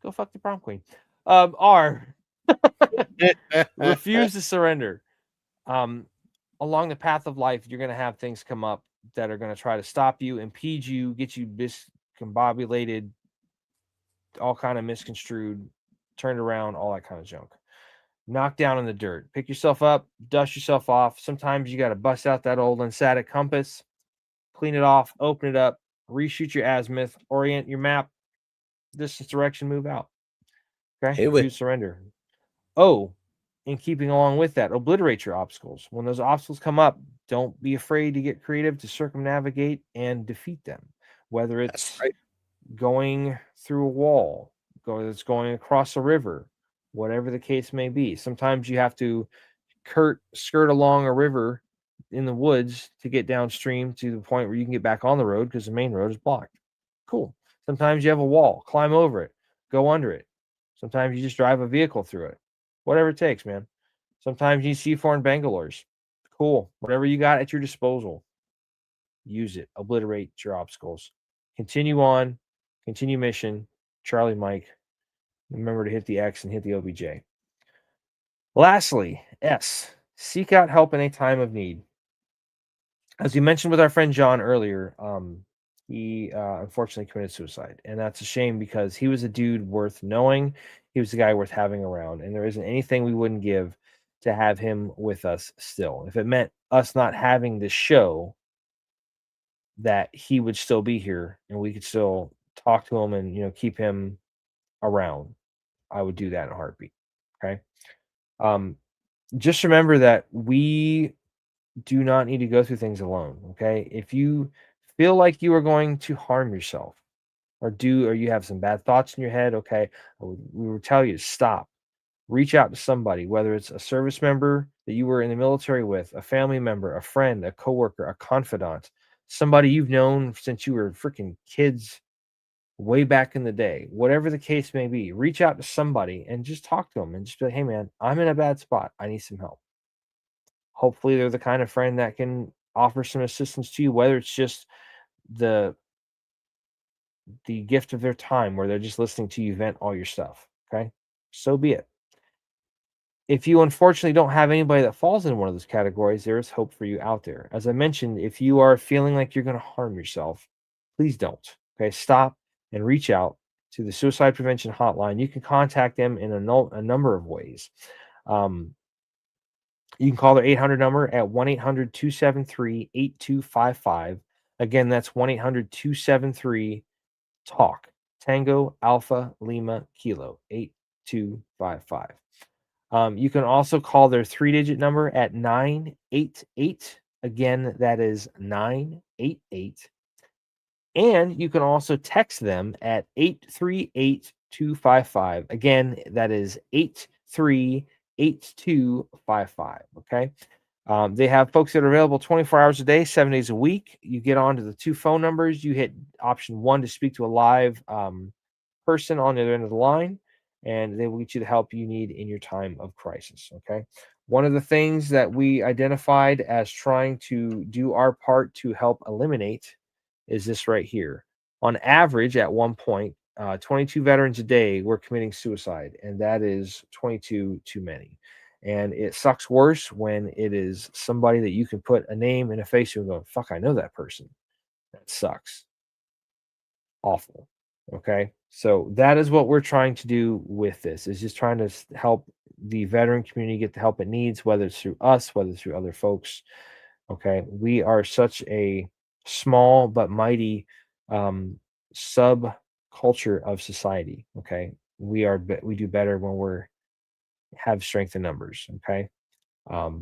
[SPEAKER 2] Go fuck the prom queen. R. Refuse to surrender. Along the path of life, you're going to have things come up that are going to try to stop you, impede you, get you discombobulated, all kind of misconstrued, turned around, all that kind of junk. knock down in the dirt. Pick yourself up, dust yourself off. Sometimes you got to bust out that old Landsat compass, clean it off, open it up, reshoot your azimuth, orient your map, distance, direction, move out. Okay,
[SPEAKER 1] Hey,
[SPEAKER 2] refuse surrender. Oh, in keeping along with that, obliterate your obstacles. When those obstacles come up, don't be afraid to get creative to circumnavigate and defeat them. Whether
[SPEAKER 1] that's
[SPEAKER 2] it's
[SPEAKER 1] right.
[SPEAKER 2] going through a wall, whether it's going across a river, whatever the case may be. Sometimes you have to skirt along a river in the woods to get downstream to the point where you can get back on the road because the main road is blocked. Cool. Sometimes you have a wall, climb over it, go under it. Sometimes you just drive a vehicle through it. Whatever it takes, man. Sometimes you see foreign Bangalores. Cool. Whatever you got at your disposal, use it. Obliterate your obstacles. Continue on. Continue mission. Charlie Mike. Remember to hit the X and hit the OBJ. Lastly, S. Seek out help in a time of need. As we mentioned with our friend John earlier, he unfortunately committed suicide. And that's a shame because he was a dude worth knowing. He was a guy worth having around. And there isn't anything we wouldn't give to have him with us still. If it meant us not having this show, that he would still be here and we could still talk to him and, keep him around, I would do that in a heartbeat. Okay. Just remember that we do not need to go through things alone. Okay. If you feel like you are going to harm yourself or you have some bad thoughts in your head, okay, we would tell you to stop. Reach out to somebody, whether it's a service member that you were in the military with, a family member, a friend, a coworker, a confidant, somebody you've known since you were freaking kids way back in the day. Whatever the case may be, reach out to somebody and just talk to them and just be like, hey, man, I'm in a bad spot. I need some help. Hopefully, they're the kind of friend that can offer some assistance to you, whether it's just the gift of their time where they're just listening to you vent all your stuff. Okay. So be it. If you unfortunately don't have anybody that falls in one of those categories, there is hope for you out there. As I mentioned, if you are feeling like you're going to harm yourself, please don't. Okay, stop and reach out to the suicide prevention hotline. You can contact them in a number of ways. You can call their 800 number at 1-800-273-8255. Again, that's 1-800-273-TALK. Tango Alpha Lima Kilo 8255. You can also call their 3-digit number at 988. Again, that is 988. And you can also text them at 838-255. Again, that is 838255. Okay. They have folks that are available 24 hours a day, 7 days a week. You get onto the 2 phone numbers. You hit option 1 to speak to a live person on the other end of the line, and they will get you the help you need in your time of crisis. Okay. One of the things that we identified as trying to do our part to help eliminate is this right here. On average, at one point, 22 veterans a day were committing suicide, and that is 22 too many. And it sucks worse when it is somebody that you can put a name and a face to and go, fuck, I know that person. That sucks. Awful. Okay. So that is what we're trying to do with this, is just trying to help the veteran community get the help it needs, whether it's through us, whether it's through other folks. Okay. We are such a small but mighty subculture of society. Okay. We do better when have strength in numbers. Okay. So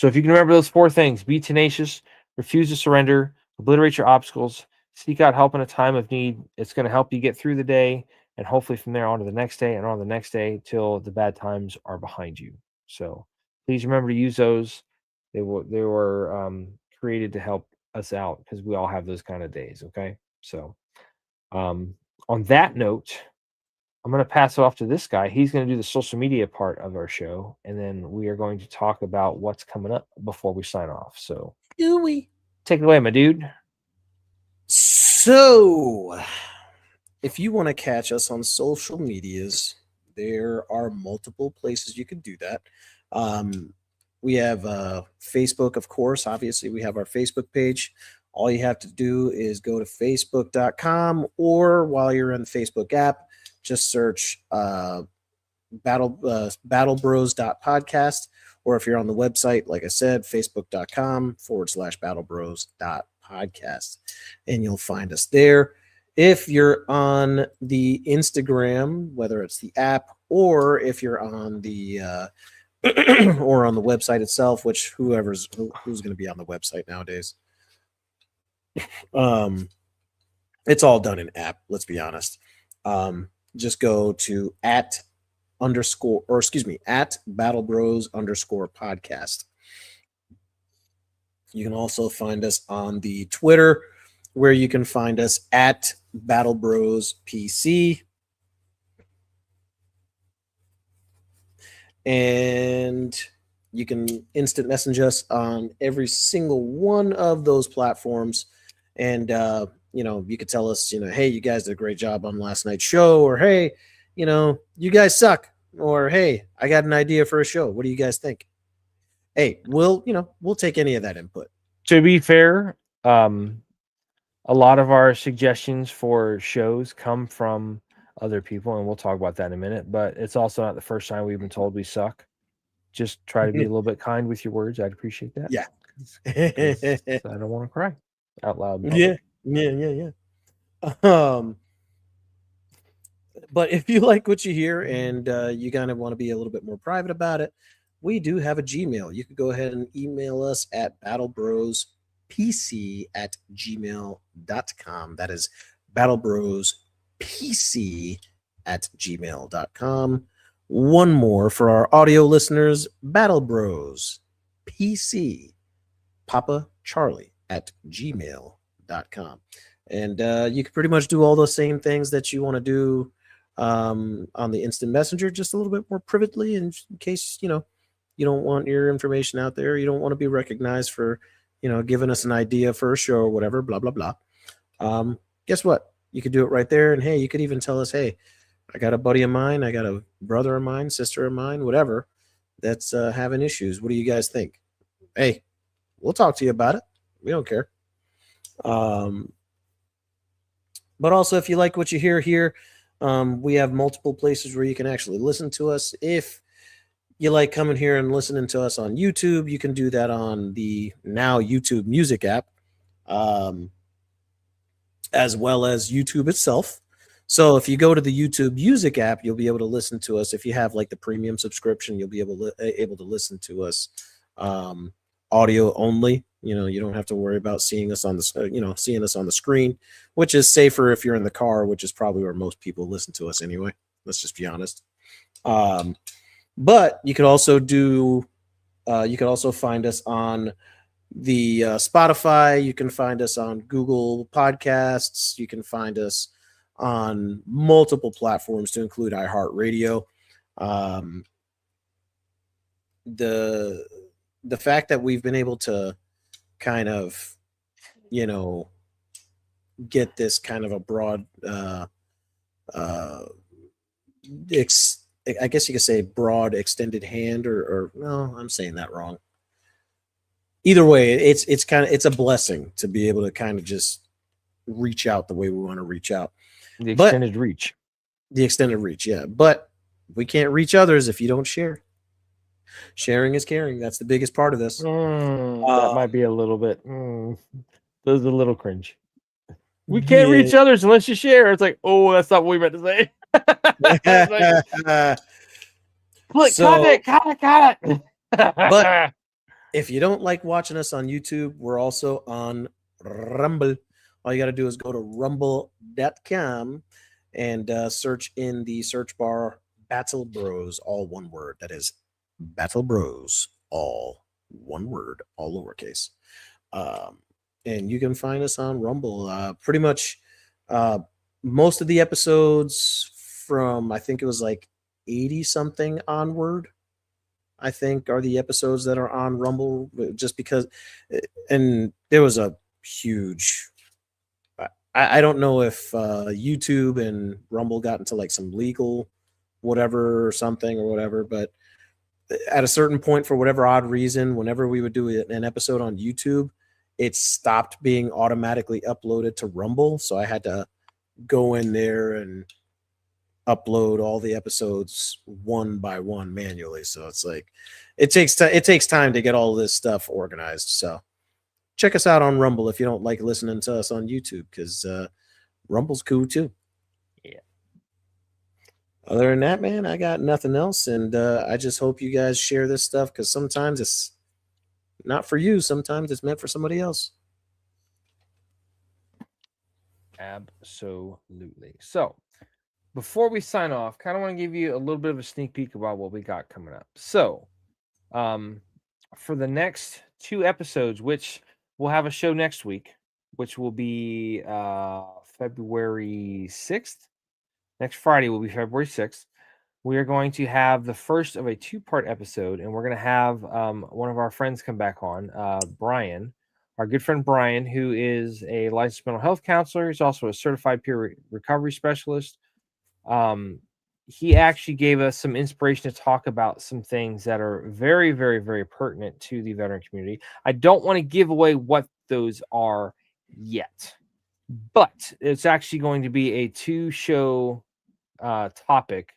[SPEAKER 2] if you can remember those 4 things: be tenacious, refuse to surrender, obliterate your obstacles, seek out help in a time of need. It's going to help you get through the day, and hopefully from there on to the next day and on the next day till the bad times are behind you. So please remember to use those. They were created to help us out because we all have those kind of days. Okay. So on that note, I'm going to pass it off to this guy. He's going to do the social media part of our show, and then we are going to talk about what's coming up before we sign off. So,
[SPEAKER 1] Do we?
[SPEAKER 2] take it away, my dude.
[SPEAKER 1] So, if you want to catch us on social medias, there are multiple places you can do that. We have Facebook, of course. Obviously, we have our Facebook page. All you have to do is go to facebook.com, or while you're in the Facebook app, just search battlebros.podcast, or if you're on the website, like I said, facebook.com/battlebros.podcast, and you'll find us there. If you're on the Instagram, whether it's the app or if you're on the or on the website itself, which who's going to be on the website nowadays, it's all done in app. Let's be honest. Just go to at Battle Bros _podcast. You can also find us on the Twitter, where you can find us at Battle Bros PC. And you can instant message us on every single one of those platforms. And, you could tell us, hey, you guys did a great job on last night's show, or hey, you guys suck, or hey, I got an idea for a show. What do you guys think? Hey, we'll take any of that input.
[SPEAKER 2] To be fair, a lot of our suggestions for shows come from other people, and we'll talk about that in a minute, but it's also not the first time we've been told we suck. Just try to be a little bit kind with your words. I'd appreciate that.
[SPEAKER 1] Yeah.
[SPEAKER 2] 'Cause I don't want to cry out loud.
[SPEAKER 1] Yeah. But if you like what you hear and you kind of want to be a little bit more private about it, we do have a Gmail. You could go ahead and email us at battlebrospc@gmail.com. That is battlebrospc@gmail.com. One more for our audio listeners, battlebrospc Papa Charlie @gmail.com. And you can pretty much do all those same things that you want to do on the instant messenger, just a little bit more privately, in case you don't want your information out there, you don't want to be recognized for giving us an idea for a show or whatever, blah blah blah. Guess what, you could do it right there. And hey, you could even tell us, hey, I got a buddy of mine, I got a brother of mine, sister of mine, whatever, that's having issues. What do you guys think? Hey, we'll talk to you about it. We don't care. But also, if you like what you hear here, we have multiple places where you can actually listen to us. If you like coming here and listening to us on YouTube, you can do that on the now YouTube Music app, as well as YouTube itself. So if you go to the YouTube Music app, you'll be able to listen to us. If you have like the premium subscription, you'll be able to listen to us audio only. You don't have to worry about seeing us on the screen, which is safer if you're in the car, which is probably where most people listen to us anyway. Let's just be honest. But you could also find us on the Spotify. You can find us on Google Podcasts. You can find us on multiple platforms, to include iHeartRadio. The fact that we've been able to kind of, get this kind of a broad, I guess you could say broad extended hand, or no, I'm saying that wrong. Either way, it's a blessing to be able to kind of just reach out the way we want to reach out.
[SPEAKER 2] The extended reach.
[SPEAKER 1] Yeah. But we can't reach others if you don't share. Sharing is caring. That's the biggest part of this.
[SPEAKER 2] That might be a little bit. Those are a little cringe. We can't reach others unless you share. It's like, oh, that's not what we meant to say. Cut it.
[SPEAKER 1] But if you don't like watching us on YouTube, we're also on Rumble. All you got to do is go to rumble.com and search in the search bar Battle Bros, all one word. That is Battle Bros, all one word, all lowercase. And you can find us on Rumble. Pretty much most of the episodes from, I think it was like 80 something onward, I think, are the episodes that are on Rumble, just because. And there was a huge, I don't know if YouTube and Rumble got into like some legal whatever or something or whatever, but at a certain point, for whatever odd reason, whenever we would do an episode on YouTube, it stopped being automatically uploaded to Rumble. So I had to go in there and upload all the episodes one by one manually. So it's like it takes time to get all this stuff organized. So check us out on Rumble if you don't like listening to us on YouTube, because Rumble's cool too.
[SPEAKER 2] Yeah.
[SPEAKER 1] Other than that, man, I got nothing else, and I just hope you guys share this stuff, because sometimes it's not for you. Sometimes it's meant for somebody else.
[SPEAKER 2] Absolutely. So before we sign off, kind of want to give you a little bit of a sneak peek about what we got coming up. So, for the next 2 episodes, which we'll have a show next week, which will be February 6th. Next Friday will be February 6th. We are going to have the first of a 2-part episode, and we're going to have one of our friends come back on, Brian, our good friend Brian, who is a licensed mental health counselor. He's also a certified peer recovery specialist. He actually gave us some inspiration to talk about some things that are very, very, very pertinent to the veteran community. I don't want to give away what those are yet, but it's actually going to be a 2-show topic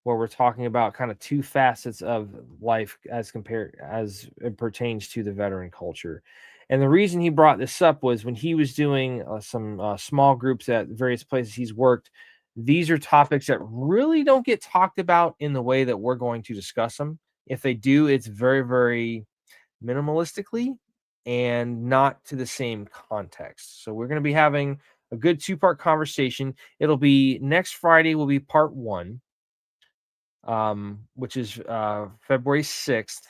[SPEAKER 2] where we're talking about kind of 2 facets of life as it pertains to the veteran culture. And the reason he brought this up was when he was doing some small groups at various places he's worked. These are topics that really don't get talked about in the way that we're going to discuss them. If they do, it's very, very minimalistically and not to the same context. So we're going to be having a good 2-part conversation. It'll be next Friday will be part 1. Which is February 6th.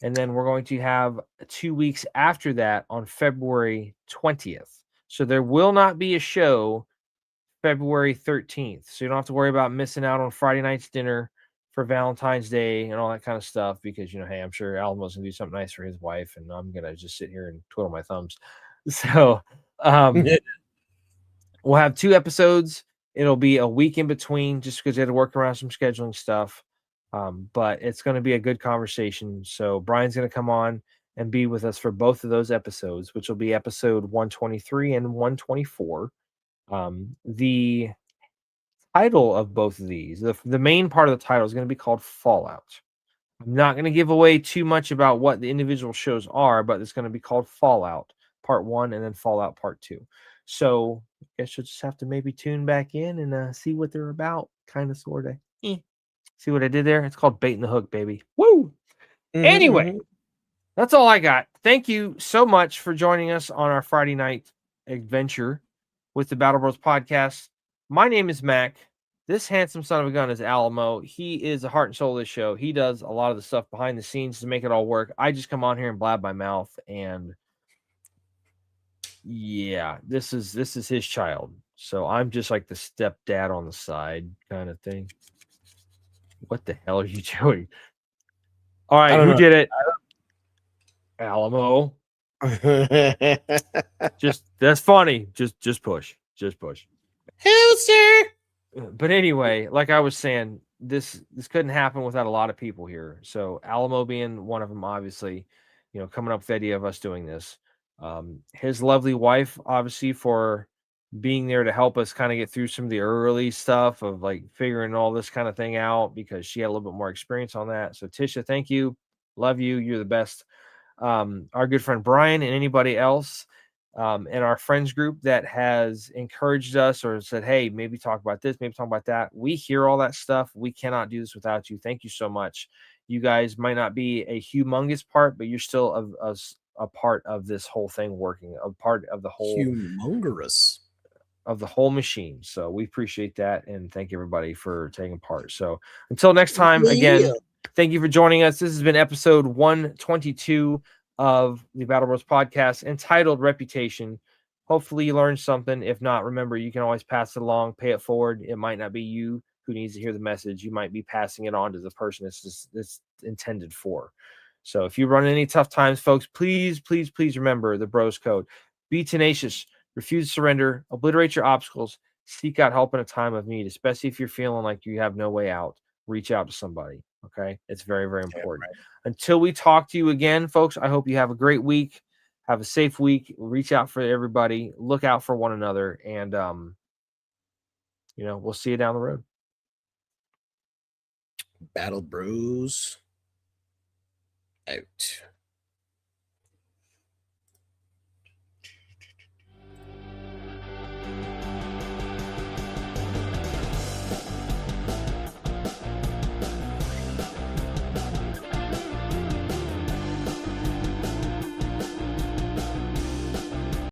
[SPEAKER 2] And then we're going to have 2 weeks after that on February 20th. So there will not be a show February 13th. So you don't have to worry about missing out on Friday night's dinner for Valentine's Day and all that kind of stuff, because, hey, I'm sure Alamo's going to do something nice for his wife, and I'm going to just sit here and twiddle my thumbs. So we'll have 2 episodes. It'll be a week in between just because they had to work around some scheduling stuff. But it's going to be a good conversation. So Brian's going to come on and be with us for both of those episodes, which will be episode 123 and 124. The title of both of these, the main part of the title is going to be called Fallout. I'm not going to give away too much about what the individual shows are, but it's going to be called Fallout Part 1 and then Fallout Part 2. So I guess you'll just have to maybe tune back in and see what they're about, kind of, sort of. See what I did there? It's called baiting the hook, baby. Woo! Anyway, that's all I got. Thank you so much for joining us on our Friday night adventure with the Battle Bros podcast. My name is Mac. This handsome son of a gun is Alamo. He is the heart and soul of this show. He does a lot of the stuff behind the scenes to make it all work. I just come on here and blab my mouth, and yeah, this is his child. So I'm just like the stepdad on the side kind of thing. What the hell are you doing? All right, who did it? Alamo. Just that's funny. Just push. Just push.
[SPEAKER 1] Hell, sir.
[SPEAKER 2] But anyway, like I was saying, this couldn't happen without a lot of people here. So Alamo being one of them, obviously, coming up with the idea of us doing this. His lovely wife, obviously, for being there to help us kind of get through some of the early stuff of like figuring all this kind of thing out, because she had a little bit more experience on that. So Tisha, thank you. Love you. You're the best. Our good friend Brian and anybody else in our friends group that has encouraged us or said, hey, maybe talk about this, maybe talk about that. We hear all that stuff. We cannot do this without you. Thank you so much. You guys might not be a humongous part, but you're still a part of this whole thing working, a part of the whole
[SPEAKER 1] humongous
[SPEAKER 2] of the whole machine. So we appreciate that, and thank everybody for taking part. So until next time, again, thank you for joining us. This has been episode 122 of the Battle Bros podcast, entitled Reputation. Hopefully you learned something. If not, remember, you can always pass it along, pay it forward. It might not be you who needs to hear the message. You might be passing it on to the person it's intended for. So if you run any tough times, folks, please, please, please remember the Bros Code. Be tenacious. Refuse to surrender, obliterate your obstacles, seek out help in a time of need, especially if you're feeling like you have no way out. Reach out to somebody, okay? It's very, very important. Right. Until we talk to you again, folks, I hope you have a great week. Have a safe week. Reach out for everybody. Look out for one another. And, we'll see you down the road.
[SPEAKER 1] Battle Bros. Out.